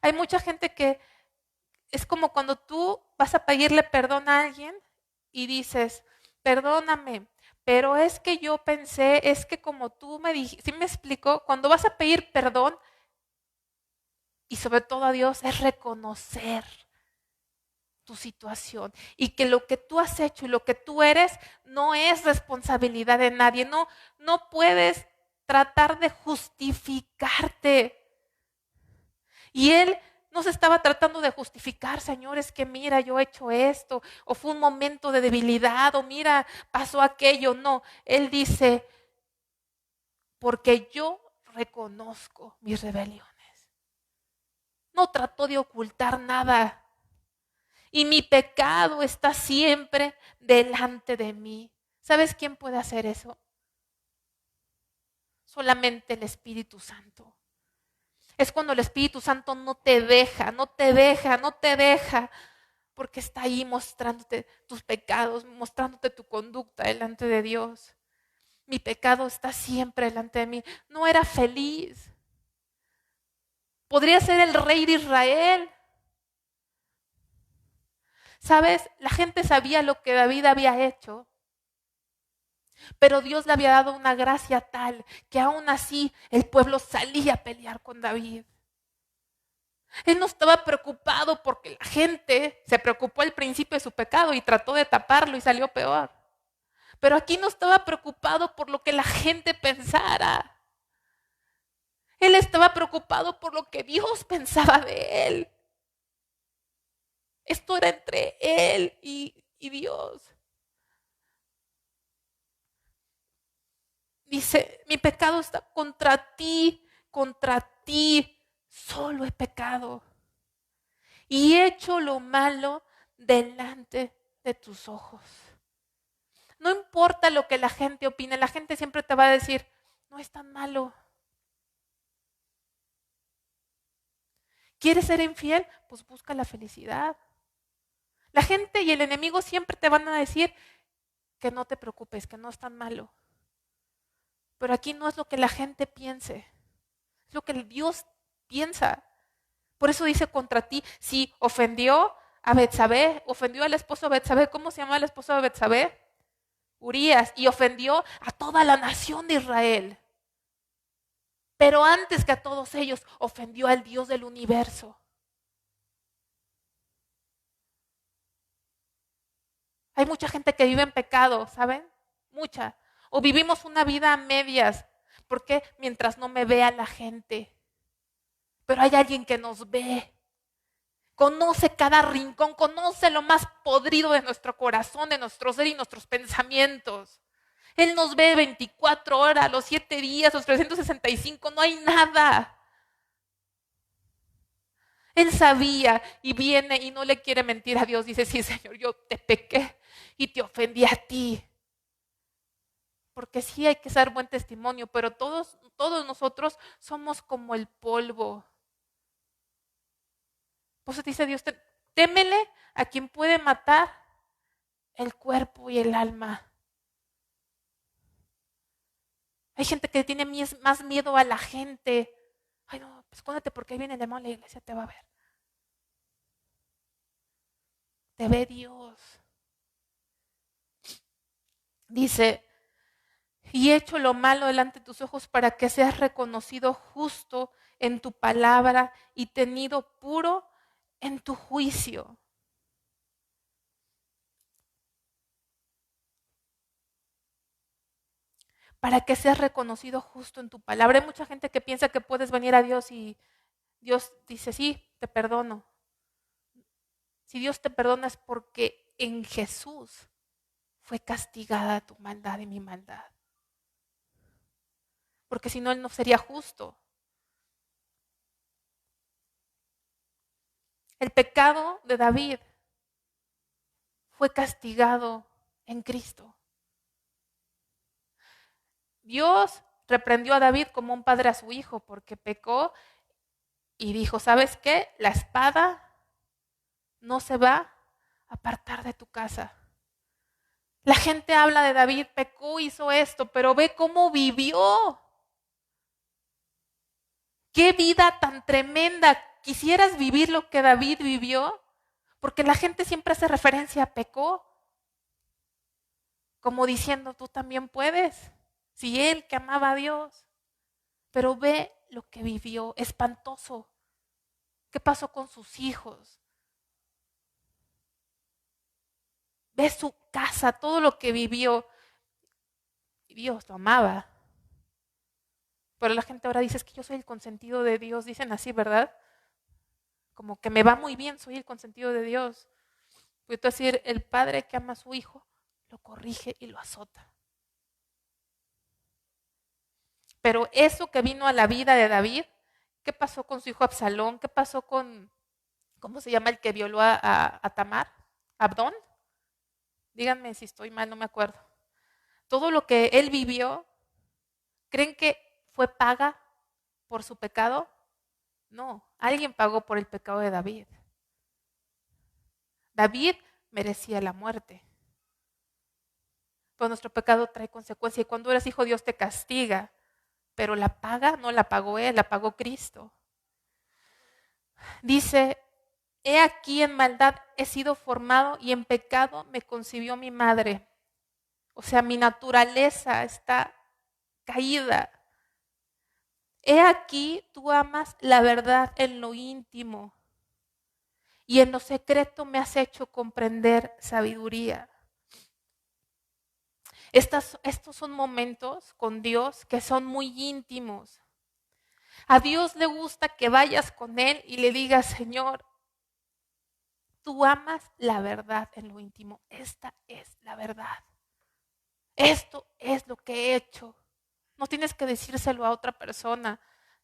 Hay mucha gente que es como cuando tú vas a pedirle perdón a alguien y dices, perdóname, pero es que yo pensé, es que como tú me dijiste, ¿sí me explico? Cuando vas a pedir perdón, y sobre todo a Dios, es reconocer tu situación y que lo que tú has hecho y lo que tú eres no es responsabilidad de nadie. No puedes tratar de justificarte. Y él no se estaba tratando de justificar, Señor, es que mira, yo he hecho esto, o fue un momento de debilidad, o mira, pasó aquello. No, él dice, porque yo reconozco mis rebeliones. No trató de ocultar nada. Y mi pecado está siempre delante de mí. ¿Sabes quién puede hacer eso? Solamente el Espíritu Santo. Es cuando el Espíritu Santo no te deja, porque está ahí mostrándote tus pecados, mostrándote tu conducta delante de Dios. Mi pecado está siempre delante de mí. No era feliz. Podría ser el rey de Israel. ¿Sabes? La gente sabía lo que David había hecho, pero Dios le había dado una gracia tal que aún así el pueblo salía a pelear con David. Él no estaba preocupado porque la gente se preocupó al principio de su pecado y trató de taparlo y salió peor. Pero aquí no estaba preocupado por lo que la gente pensara. Él estaba preocupado por lo que Dios pensaba de él. Esto era entre él y Dios. Dice, mi pecado está contra ti, solo he pecado. Y he hecho lo malo delante de tus ojos. No importa lo que la gente opine, la gente siempre te va a decir, no es tan malo. ¿Quieres ser infiel? Pues busca la felicidad. La gente y el enemigo siempre te van a decir que no te preocupes, que no es tan malo. Pero aquí no es lo que la gente piense, es lo que Dios piensa. Por eso dice contra ti, si ofendió a Betsabé, ofendió al esposo de Betsabé, ¿cómo se llama el esposo de Betsabé? Urías, y ofendió a toda la nación de Israel. Pero antes que a todos ellos, ofendió al Dios del universo. Hay mucha gente que vive en pecado, ¿saben? Mucha. O vivimos una vida a medias. ¿Por qué? Mientras no me vea la gente. Pero hay alguien que nos ve. Conoce cada rincón, conoce lo más podrido de nuestro corazón, de nuestro ser y nuestros pensamientos. Él nos ve 24 horas, los 7 días, los 365, no hay nada. Él sabía y viene y no le quiere mentir a Dios. Dice, sí, Señor, yo te pequé y te ofendí a ti. Porque sí hay que ser buen testimonio, pero todos nosotros somos como el polvo. Por eso dice Dios, témele a quien puede matar el cuerpo y el alma. Hay gente que tiene más miedo a la gente. Ay, no, pues escóndete porque ahí viene el demonio, la iglesia te va a ver. Te ve Dios. Dice, y he hecho lo malo delante de tus ojos para que seas reconocido justo en tu palabra y tenido puro en tu juicio. Para que seas reconocido justo en tu palabra. Hay mucha gente que piensa que puedes venir a Dios y Dios dice, sí, te perdono. Si Dios te perdona es porque en Jesús fue castigada tu maldad y mi maldad. Porque si no, Él no sería justo. El pecado de David fue castigado en Cristo. Dios reprendió a David como un padre a su hijo porque pecó y dijo, ¿sabes qué? La espada no se va a apartar de tu casa. La gente habla de David, pecó, hizo esto, pero ve cómo vivió. Qué vida tan tremenda. ¿Quisieras vivir lo que David vivió? Porque la gente siempre hace referencia a pecó, como diciendo, tú también puedes. Si él que amaba a Dios, pero ve lo que vivió, espantoso. ¿Qué pasó con sus hijos? ve su casa, todo lo que vivió. Y Dios lo amaba. Pero la gente ahora dice, es que yo soy el consentido de Dios. Dicen así, ¿verdad? Como que me va muy bien, soy el consentido de Dios. Puedo decir, el padre que ama a su hijo, lo corrige y lo azota. Pero eso que vino a la vida de David, ¿qué pasó con su hijo Absalón? ¿Qué pasó con, cómo se llama el que violó a Tamar? ¿Abdón? Díganme si estoy mal, no me acuerdo. Todo lo que él vivió, ¿creen que fue paga por su pecado? No, alguien pagó por el pecado de David. David merecía la muerte. Pero nuestro pecado trae consecuencia y cuando eres hijo Dios te castiga. Pero la paga no la pagó él, la pagó Cristo. Dice, he aquí en maldad he sido formado y en pecado me concibió mi madre. O sea, mi naturaleza está caída. He aquí tú amas la verdad en lo íntimo y en lo secreto me has hecho comprender sabiduría. Estos son momentos con Dios que son muy íntimos. A Dios le gusta que vayas con Él y le digas, Señor, tú amas la verdad en lo íntimo. Esta es la verdad. Esto es lo que he hecho. No tienes que decírselo a otra persona.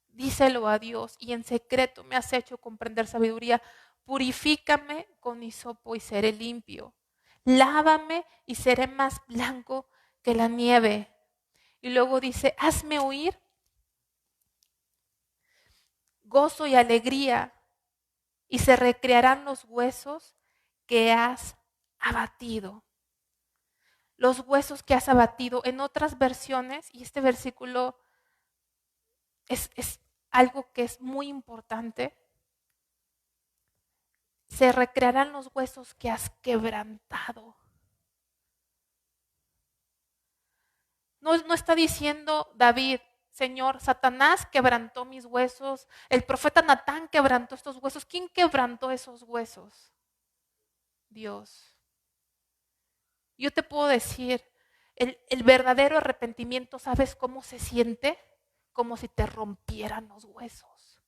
Díselo a Dios y en secreto me has hecho comprender sabiduría. Purifícame con hisopo y seré limpio. Lávame y seré más blanco que la nieve. Y luego dice, hazme oír gozo y alegría y se recrearán los huesos que has abatido. Los huesos que has abatido. En otras versiones, y este versículo es algo que es muy importante, se recrearán los huesos que has quebrantado. No está diciendo David, Señor, Satanás quebrantó mis huesos, el profeta Natán quebrantó estos huesos. ¿Quién quebrantó esos huesos? Dios. Yo te puedo decir, el verdadero arrepentimiento, ¿sabes cómo se siente? Como si te rompieran los huesos.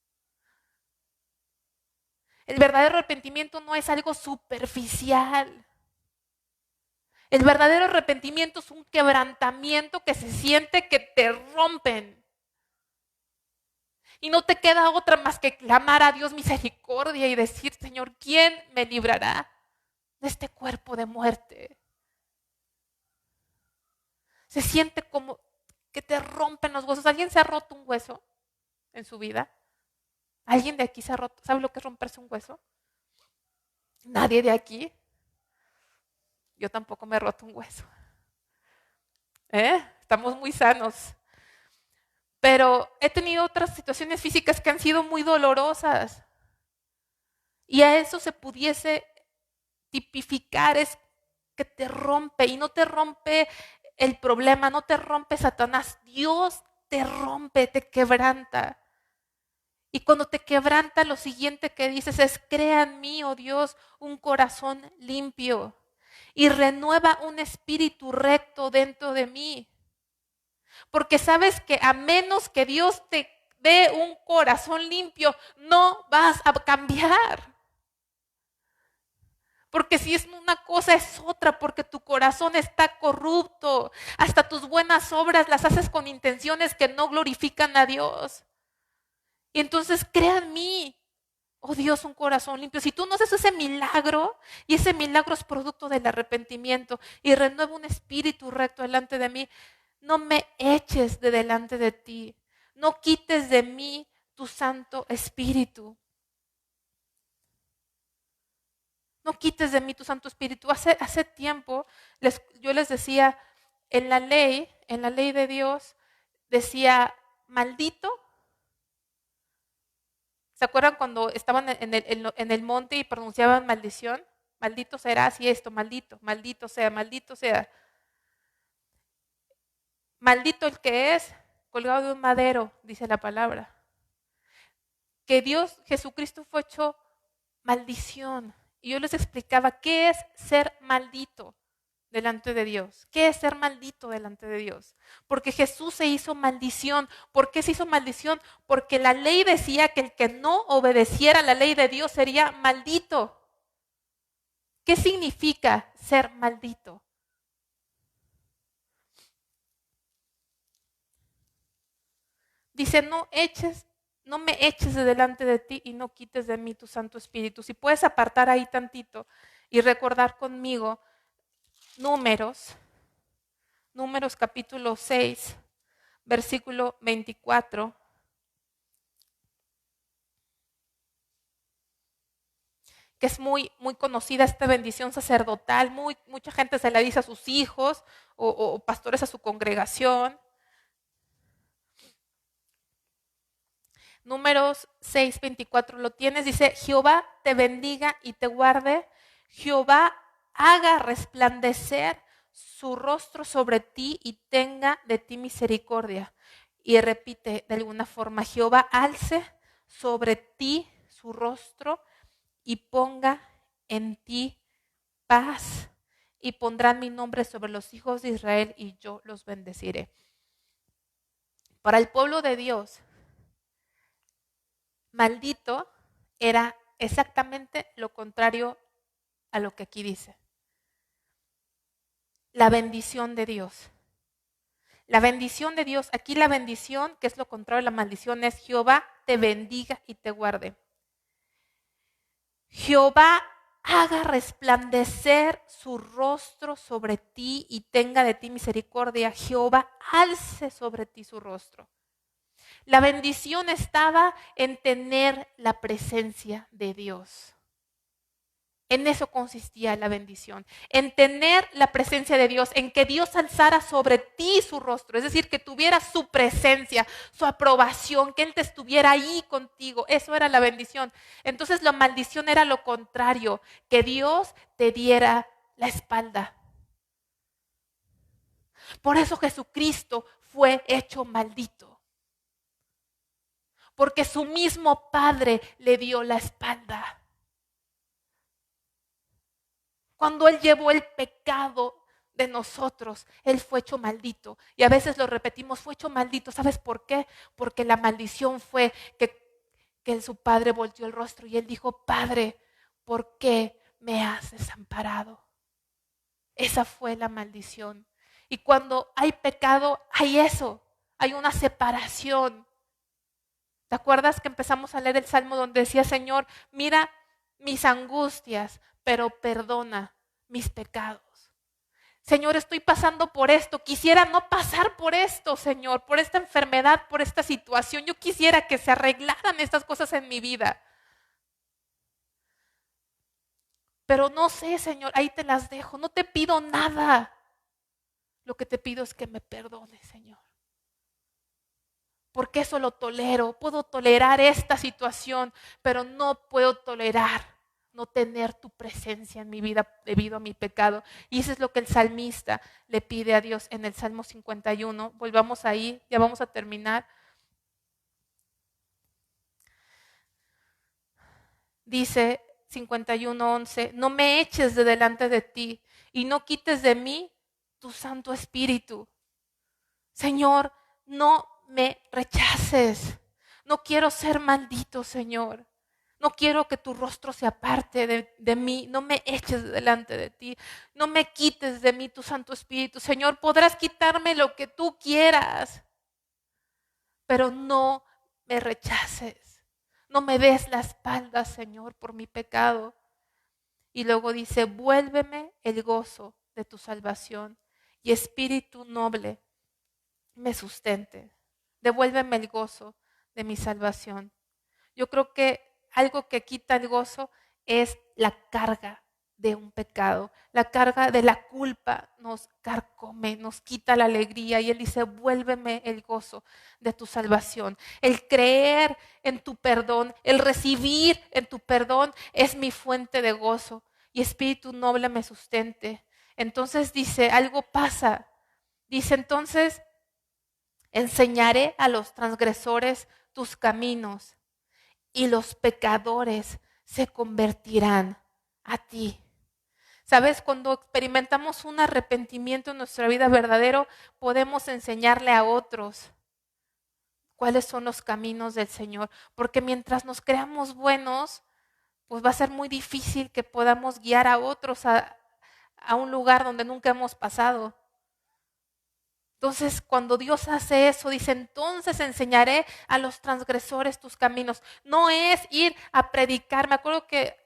El verdadero arrepentimiento no es algo superficial. El verdadero arrepentimiento es un quebrantamiento que se siente que te rompen. Y no te queda otra más que clamar a Dios misericordia y decir, Señor, ¿quién me librará de este cuerpo de muerte? Se siente como que te rompen los huesos. ¿Alguien se ha roto un hueso en su vida? ¿Alguien de aquí se ha roto? ¿Sabe lo que es romperse un hueso? Nadie de aquí. Yo tampoco me he roto un hueso. Estamos muy sanos. Pero he tenido otras situaciones físicas que han sido muy dolorosas. Y a eso se pudiese tipificar es que te rompe. Y no te rompe el problema, no te rompe Satanás. Dios te rompe, te quebranta. Y cuando te quebranta, lo siguiente que dices es, crea en mí, oh Dios, un corazón limpio. Y renueva un espíritu recto dentro de mí. Porque sabes que a menos que Dios te dé un corazón limpio, no vas a cambiar. Porque si es una cosa es otra, porque tu corazón está corrupto. Hasta tus buenas obras las haces con intenciones que no glorifican a Dios. Y entonces crea en mí, oh Dios, un corazón limpio. Si tú no haces ese milagro, y ese milagro es producto del arrepentimiento, y renueva un espíritu recto delante de mí, no me eches de delante de ti. No quites de mí tu Santo Espíritu. No quites de mí tu Santo Espíritu. Hace tiempo yo les decía, en la ley de Dios, decía, maldito. ¿Se acuerdan cuando estaban en el monte y pronunciaban maldición? Maldito serás y esto, maldito, maldito sea, maldito sea. Maldito el que es colgado de un madero, dice la palabra. Que Dios, Jesucristo fue hecho maldición Y yo les explicaba qué es ser maldito delante de Dios. ¿Qué es ser maldito delante de Dios? Porque Jesús se hizo maldición. ¿Por qué se hizo maldición? Porque la ley decía que el que no obedeciera la ley de Dios sería maldito. ¿Qué significa ser maldito? Dice, no me eches de delante de ti y no quites de mí tu Santo Espíritu. Si puedes apartar ahí tantito y recordar conmigo Números capítulo 6, versículo 24. Que es muy conocida esta bendición sacerdotal, mucha gente se la dice a sus hijos o pastores a su congregación. Números 6:24 lo tienes, dice, Jehová te bendiga y te guarde, Jehová haga resplandecer su rostro sobre ti y tenga de ti misericordia. Y repite de alguna forma, Jehová alce sobre ti su rostro y ponga en ti paz y pondrán mi nombre sobre los hijos de Israel y yo los bendeciré. Para el pueblo de Dios, maldito era exactamente lo contrario a lo que aquí dice. La bendición de Dios. La bendición de Dios, aquí la bendición, que es lo contrario a la maldición, es Jehová te bendiga y te guarde. Jehová haga resplandecer su rostro sobre ti y tenga de ti misericordia. Jehová alce sobre ti su rostro. La bendición estaba en tener la presencia de Dios. En eso consistía la bendición, en tener la presencia de Dios, en que Dios alzara sobre ti su rostro, es decir, que tuviera su presencia, su aprobación, que Él te estuviera ahí contigo. Eso era la bendición. Entonces la maldición era lo contrario, que Dios te diera la espalda. Por eso Jesucristo fue hecho maldito, porque su mismo Padre le dio la espalda. Cuando Él llevó el pecado de nosotros, Él fue hecho maldito. Y a veces lo repetimos, fue hecho maldito. ¿Sabes por qué? Porque la maldición fue que su padre volteó el rostro y Él dijo, Padre, ¿por qué me has desamparado? Esa fue la maldición. Y cuando hay pecado, hay eso, hay una separación. ¿Te acuerdas que empezamos a leer el Salmo donde decía, Señor, mira mis angustias, pero perdona mis pecados? Señor, estoy pasando por esto, quisiera no pasar por esto, Señor, por esta enfermedad, por esta situación. Yo quisiera que se arreglaran estas cosas en mi vida. Pero no sé, Señor, ahí te las dejo, no te pido nada. Lo que te pido es que me perdones, Señor. Porque eso lo tolero, puedo tolerar esta situación, pero no puedo tolerar no tener tu presencia en mi vida debido a mi pecado. Y eso es lo que el salmista le pide a Dios en el Salmo 51. Volvamos ahí, ya vamos a terminar. Dice 51:11, no me eches de delante de ti y no quites de mí tu Santo Espíritu. Señor, no me rechaces. No quiero ser maldito, Señor. No quiero que tu rostro se aparte de mí. No me eches delante de ti. No me quites de mí tu Santo Espíritu. Señor, podrás quitarme lo que tú quieras, pero no me rechaces. No me des la espalda, Señor, por mi pecado. Y luego dice, vuélveme el gozo de tu salvación y espíritu noble me sustente. Devuélveme el gozo de mi salvación. Yo creo que algo que quita el gozo es la carga de un pecado. La carga de la culpa nos carcome, nos quita la alegría. Y Él dice, vuélveme el gozo de tu salvación. El creer en tu perdón, el recibir en tu perdón es mi fuente de gozo. Y espíritu noble me sustente. Entonces dice, algo pasa. Dice entonces, enseñaré a los transgresores tus caminos y los pecadores se convertirán a ti. ¿Sabes? Cuando experimentamos un arrepentimiento en nuestra vida verdadero, podemos enseñarle a otros cuáles son los caminos del Señor. Porque mientras nos creamos buenos, pues va a ser muy difícil que podamos guiar a otros a un lugar donde nunca hemos pasado. Entonces, cuando Dios hace eso, dice, entonces enseñaré a los transgresores tus caminos. No es ir a predicar. Me acuerdo que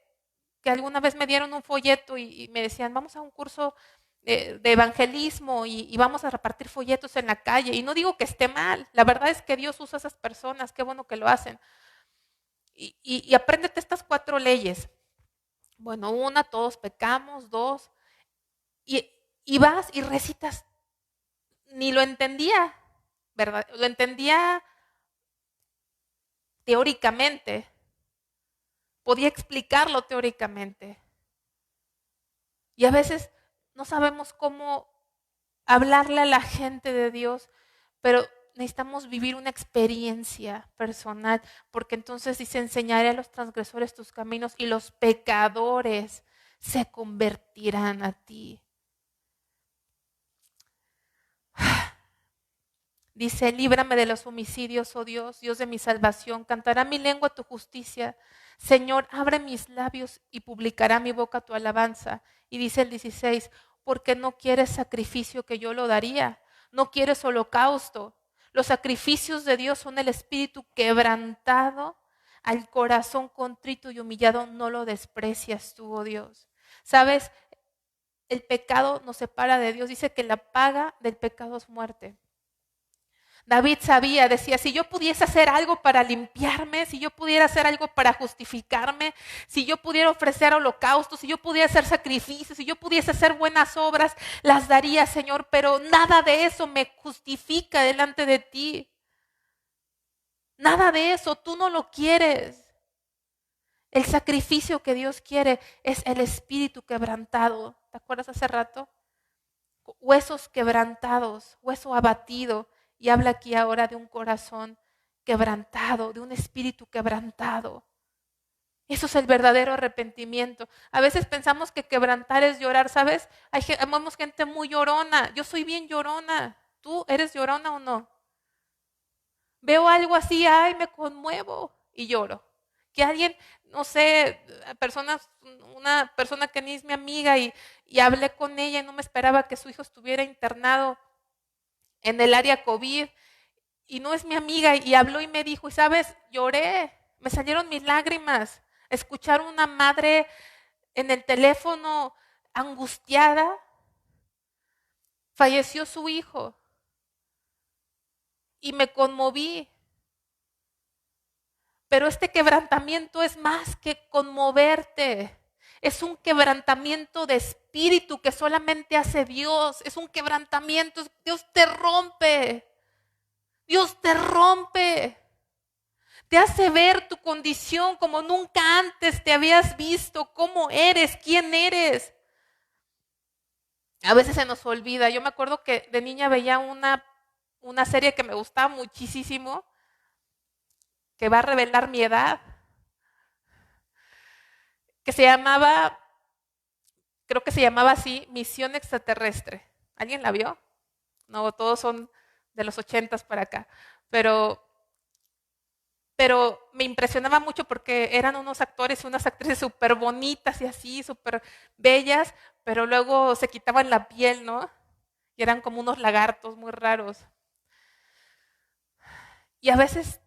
alguna vez me dieron un folleto y me decían, vamos a un curso de evangelismo y vamos a repartir folletos en la calle. Y no digo que esté mal, la verdad es que Dios usa a esas personas, qué bueno que lo hacen. Y apréndete estas 4 leyes. Bueno, 1, todos pecamos, 2, y vas y recitas. Ni lo entendía, ¿verdad? Lo entendía teóricamente, podía explicarlo teóricamente. Y a veces no sabemos cómo hablarle a la gente de Dios, pero necesitamos vivir una experiencia personal, porque entonces dice, enseñaré a los transgresores tus caminos y los pecadores se convertirán a ti. Dice, líbrame de los homicidios, oh Dios, Dios de mi salvación. Cantará mi lengua tu justicia. Señor, abre mis labios y publicará mi boca tu alabanza. Y dice el 16, porque no quieres sacrificio que yo lo daría. No quieres holocausto. Los sacrificios de Dios son el espíritu quebrantado. Al corazón contrito y humillado no lo desprecias tú, oh Dios. ¿Sabes? El pecado nos separa de Dios. Dice que la paga del pecado es muerte. David sabía, decía, si yo pudiese hacer algo para limpiarme, si yo pudiera hacer algo para justificarme, si yo pudiera ofrecer holocaustos, si yo pudiera hacer sacrificios, si yo pudiese hacer buenas obras, las daría, Señor, pero nada de eso me justifica delante de ti. Nada de eso, tú no lo quieres. El sacrificio que Dios quiere es el espíritu quebrantado. ¿Te acuerdas hace rato? Huesos quebrantados, hueso abatido. Y habla aquí ahora de un corazón quebrantado, de un espíritu quebrantado. Eso es el verdadero arrepentimiento. A veces pensamos que quebrantar es llorar, ¿sabes? Amamos gente muy llorona. Yo soy bien llorona. ¿Tú eres llorona o no? Veo algo así, ay, me conmuevo y lloro. Que alguien, no sé, una persona que ni es mi amiga y hablé con ella y no me esperaba que su hijo estuviera internado en el área COVID y no es mi amiga y habló y me dijo, y sabes, lloré, me salieron mis lágrimas, escuchar una madre en el teléfono angustiada, falleció su hijo y me conmoví. Pero este quebrantamiento es más que conmoverte. Es un quebrantamiento de espíritu que solamente hace Dios. Es un quebrantamiento, Dios te rompe. Dios te rompe. Te hace ver tu condición como nunca antes te habías visto, cómo eres, quién eres. A veces se nos olvida. Yo me acuerdo que de niña veía una serie que me gustaba muchísimo, que va a revelar mi edad, que se llamaba, creo que se llamaba así, Misión Extraterrestre. ¿Alguien la vio? No, todos son de los 80s para acá. Pero me impresionaba mucho porque eran unos actores y unas actrices súper bonitas y así, súper bellas, pero luego se quitaban la piel, ¿no? Y eran como unos lagartos muy raros. Y a veces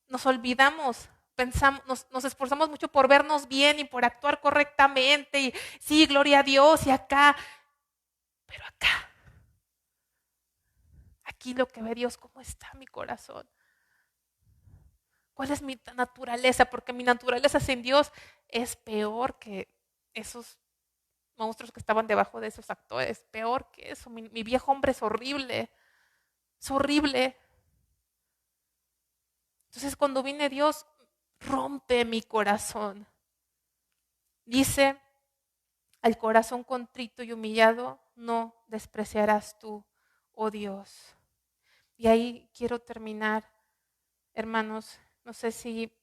nos olvidamos, pensamos, nos esforzamos mucho por vernos bien y por actuar correctamente, y sí, gloria a Dios, y acá, pero acá, aquí lo que ve Dios, ¿cómo está mi corazón? ¿Cuál es mi naturaleza? Porque mi naturaleza sin Dios es peor que esos monstruos que estaban debajo de esos actores. Peor que eso. Mi viejo hombre es horrible. Es horrible. Entonces cuando viene Dios, rompe mi corazón. Dice, al corazón contrito y humillado no despreciarás tú, oh Dios. Y ahí quiero terminar, hermanos. No sé si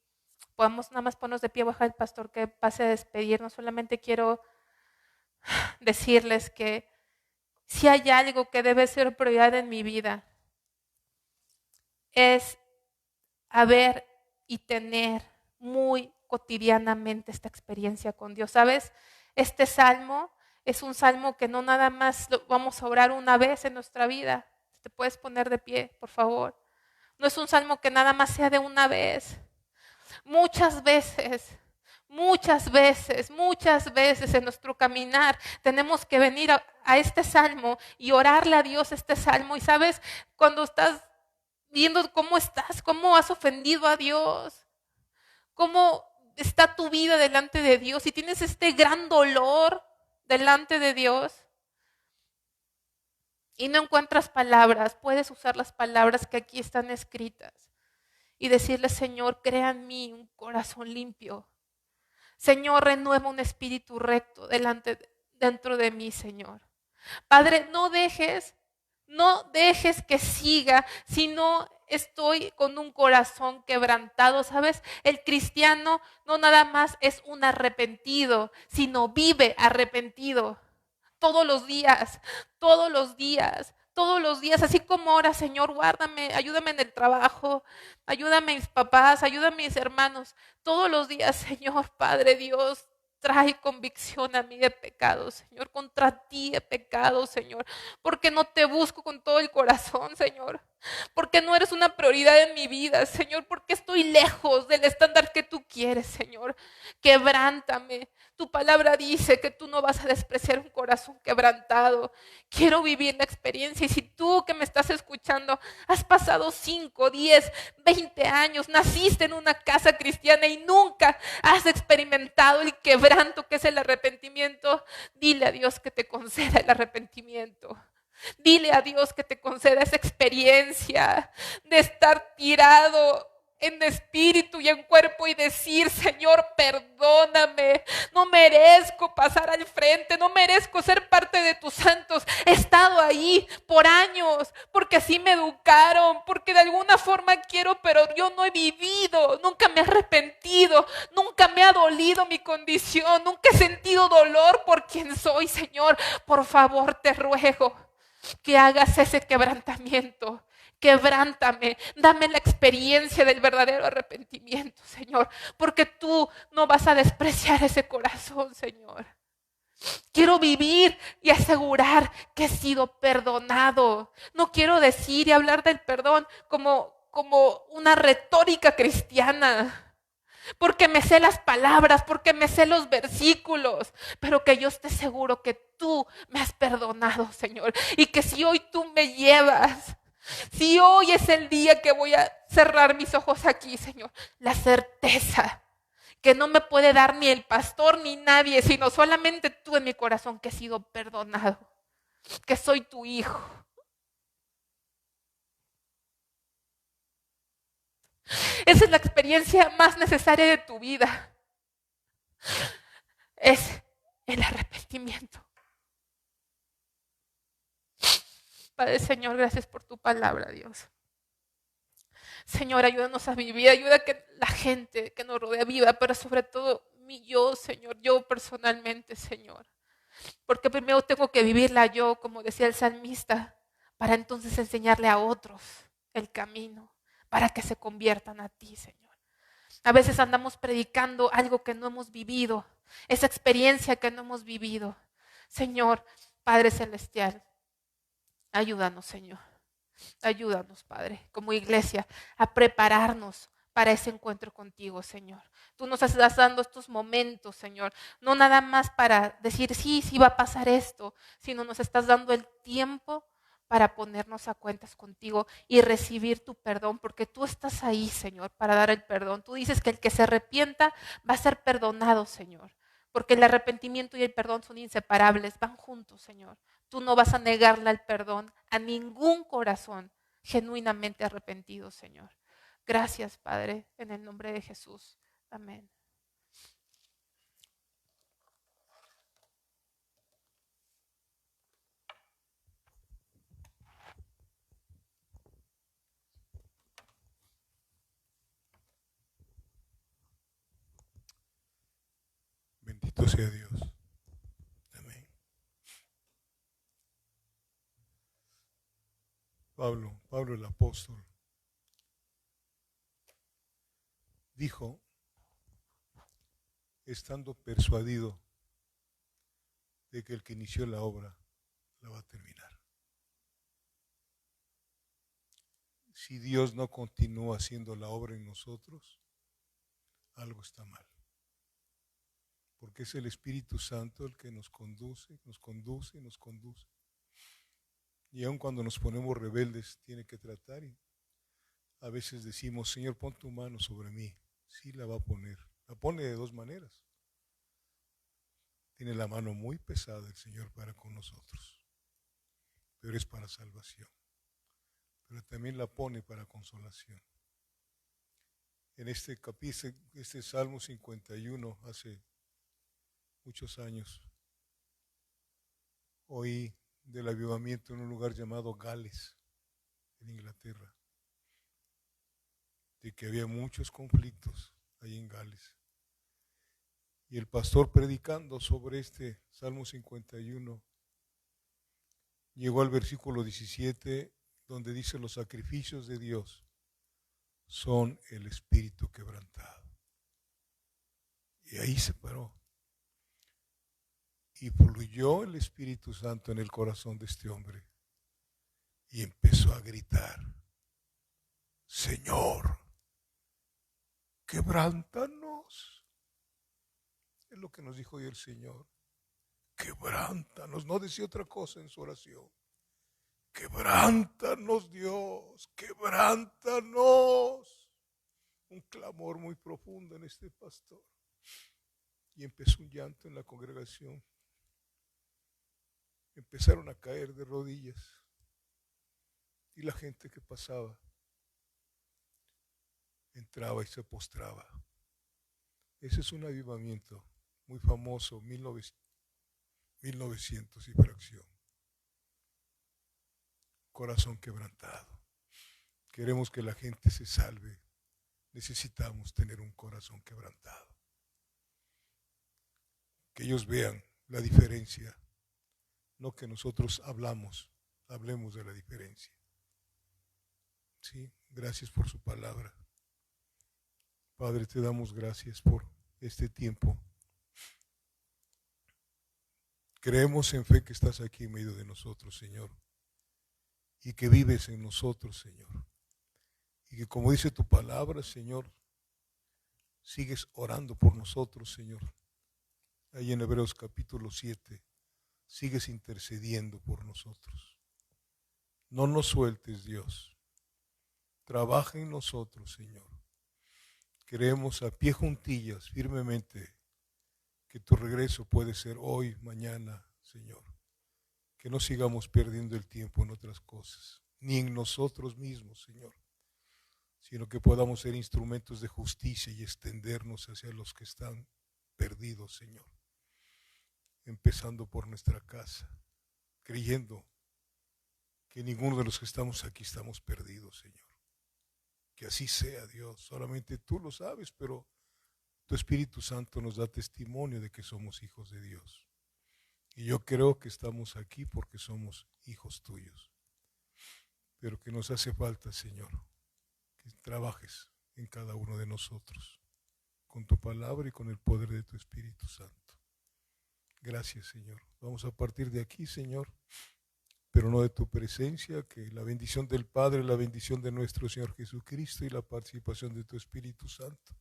Podemos nada más ponernos de pie, bajar el pastor que pase a despedirnos. Solamente quiero decirles que si hay algo que debe ser prioridad en mi vida, es haber y tener muy cotidianamente esta experiencia con Dios. ¿Sabes? Este salmo es un salmo que no nada más lo vamos a orar una vez en nuestra vida. Te puedes poner de pie, por favor. No es un salmo que nada más sea de una vez. Muchas veces, muchas veces en nuestro caminar tenemos que venir a este salmo y orarle a Dios este salmo. Y sabes, cuando estás viendo cómo has ofendido a Dios, cómo está tu vida delante de Dios y tienes este gran dolor delante de Dios y no encuentras palabras, puedes usar las palabras que aquí están escritas y decirle: Señor, crea en mí un corazón limpio. Señor, renueva un espíritu recto dentro de mí, Señor. Padre, no dejes que siga si no estoy con un corazón quebrantado. ¿Sabes? El cristiano no nada más es un arrepentido, sino vive arrepentido. Todos los días, todos los días, todos los días, así como ahora, Señor, guárdame, ayúdame en el trabajo, ayúdame a mis papás, ayúdame a mis hermanos. Todos los días, Señor, Padre Dios, trae convicción a mí de pecado, Señor. Contra ti he pecado, Señor, porque no te busco con todo el corazón, Señor. Porque no eres una prioridad en mi vida, Señor, porque estoy lejos del estándar que tú quieres, Señor. Quebrántame. Tu palabra dice que tú no vas a despreciar un corazón quebrantado. Quiero vivir la experiencia. Y si tú que me estás escuchando has pasado 5, 10, 20 años, naciste en una casa cristiana y nunca has experimentado el quebranto que es el arrepentimiento, dile a Dios que te conceda el arrepentimiento. Dile a Dios que te conceda esa experiencia de estar tirado en espíritu y en cuerpo y decir: Señor, perdóname, no merezco pasar al frente, no merezco ser parte de tus santos. He estado ahí por años, porque así me educaron, porque de alguna forma quiero, pero yo no he vivido, nunca me he arrepentido, nunca me ha dolido mi condición, nunca he sentido dolor por quien soy. Señor, por favor, te ruego que hagas ese quebrantamiento. Quebrántame, dame la experiencia del verdadero arrepentimiento, Señor, porque tú no vas a despreciar ese corazón, Señor. Quiero vivir y asegurar que he sido perdonado. No quiero decir y hablar del perdón como una retórica cristiana, porque me sé las palabras, porque me sé los versículos, pero que yo esté seguro que tú me has perdonado, Señor, y que si hoy tú me llevas, si hoy es el día que voy a cerrar mis ojos aquí, Señor, la certeza que no me puede dar ni el pastor ni nadie, sino solamente tú en mi corazón, que he sido perdonado, que soy tu hijo. Esa es la experiencia más necesaria de tu vida. Es el arrepentimiento. Padre, Señor, gracias por tu palabra, Dios. Señor, ayúdanos a vivir, ayuda a que la gente que nos rodea viva, pero sobre todo yo, Señor, yo personalmente, Señor. Porque primero tengo que vivirla yo, como decía el salmista, para entonces enseñarle a otros el camino, para que se conviertan a ti, Señor. A veces andamos predicando algo que no hemos vivido, esa experiencia que no hemos vivido. Señor, Padre Celestial, ayúdanos, Señor. Ayúdanos, Padre, como iglesia, a prepararnos para ese encuentro contigo, Señor. Tú nos estás dando estos momentos, Señor, no nada más para decir sí, sí va a pasar esto, sino nos estás dando el tiempo para ponernos a cuentas contigo y recibir tu perdón, porque tú estás ahí, Señor, para dar el perdón. Tú dices que el que se arrepienta va a ser perdonado, Señor, porque el arrepentimiento y el perdón son inseparables, van juntos, Señor. Tú no vas a negarle el perdón a ningún corazón genuinamente arrepentido, Señor. Gracias, Padre, en el nombre de Jesús. Amén. Bendito sea Dios. Amén. Pablo el apóstol, dijo, estando persuadido de que el que inició la obra la va a terminar. Si Dios no continúa haciendo la obra en nosotros, algo está mal. Porque es el Espíritu Santo el que nos conduce. Y aun cuando nos ponemos rebeldes, tiene que tratar. Y a veces decimos, Señor, pon tu mano sobre mí. Sí, la va a poner. La pone de dos maneras. Tiene la mano muy pesada el Señor para con nosotros, pero es para salvación. Pero también la pone para consolación. En este capítulo, este Salmo 51, hace muchos años, oí del avivamiento en un lugar llamado Gales, en Inglaterra, de que había muchos conflictos ahí en Gales. Y el pastor, predicando sobre este Salmo 51, llegó al versículo 17, donde dice: los sacrificios de Dios son el espíritu quebrantado. Y ahí se paró. Y fluyó el Espíritu Santo en el corazón de este hombre. Y empezó a gritar: Señor, quebrántanos. Es lo que nos dijo hoy el Señor. Quebrántanos. No decía otra cosa en su oración. Quebrántanos, Dios, quebrántanos. Un clamor muy profundo en este pastor. Y empezó un llanto en la congregación. Empezaron a caer de rodillas. Y la gente que pasaba entraba y se postraba. Ese es un avivamiento muy famoso, 1900 y fracción. Corazón quebrantado. Queremos que la gente se salve. Necesitamos tener un corazón quebrantado. Que ellos vean la diferencia. No que nosotros hablemos de la diferencia. Sí, gracias por su palabra. Padre, te damos gracias por este tiempo. Creemos en fe que estás aquí en medio de nosotros, Señor. Y que vives en nosotros, Señor. Y que, como dice tu palabra, Señor, sigues orando por nosotros, Señor. Ahí en Hebreos capítulo 7, sigues intercediendo por nosotros. No nos sueltes, Dios. Trabaja en nosotros, Señor. Creemos a pie juntillas firmemente que tu regreso puede ser hoy, mañana, Señor. Que no sigamos perdiendo el tiempo en otras cosas, ni en nosotros mismos, Señor, sino que podamos ser instrumentos de justicia y extendernos hacia los que están perdidos, Señor. Empezando por nuestra casa, creyendo que ninguno de los que estamos aquí estamos perdidos, Señor. Que así sea, Dios. Solamente tú lo sabes, pero tu Espíritu Santo nos da testimonio de que somos hijos de Dios. Y yo creo que estamos aquí porque somos hijos tuyos. Pero que nos hace falta, Señor, que trabajes en cada uno de nosotros, con tu palabra y con el poder de tu Espíritu Santo. Gracias, Señor. Vamos a partir de aquí, Señor, pero no de tu presencia, que la bendición del Padre, la bendición de nuestro Señor Jesucristo y la participación de tu Espíritu Santo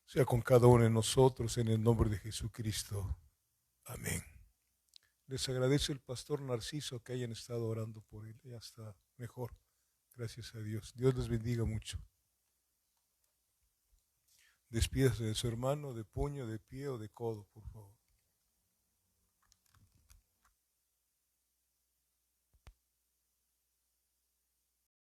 sea con cada uno de nosotros, en el nombre de Jesucristo. Amén. Les agradece el pastor Narciso que hayan estado orando por él. Ya está mejor. Gracias a Dios. Dios les bendiga mucho. Despídase de su hermano de puño, de pie o de codo, por favor.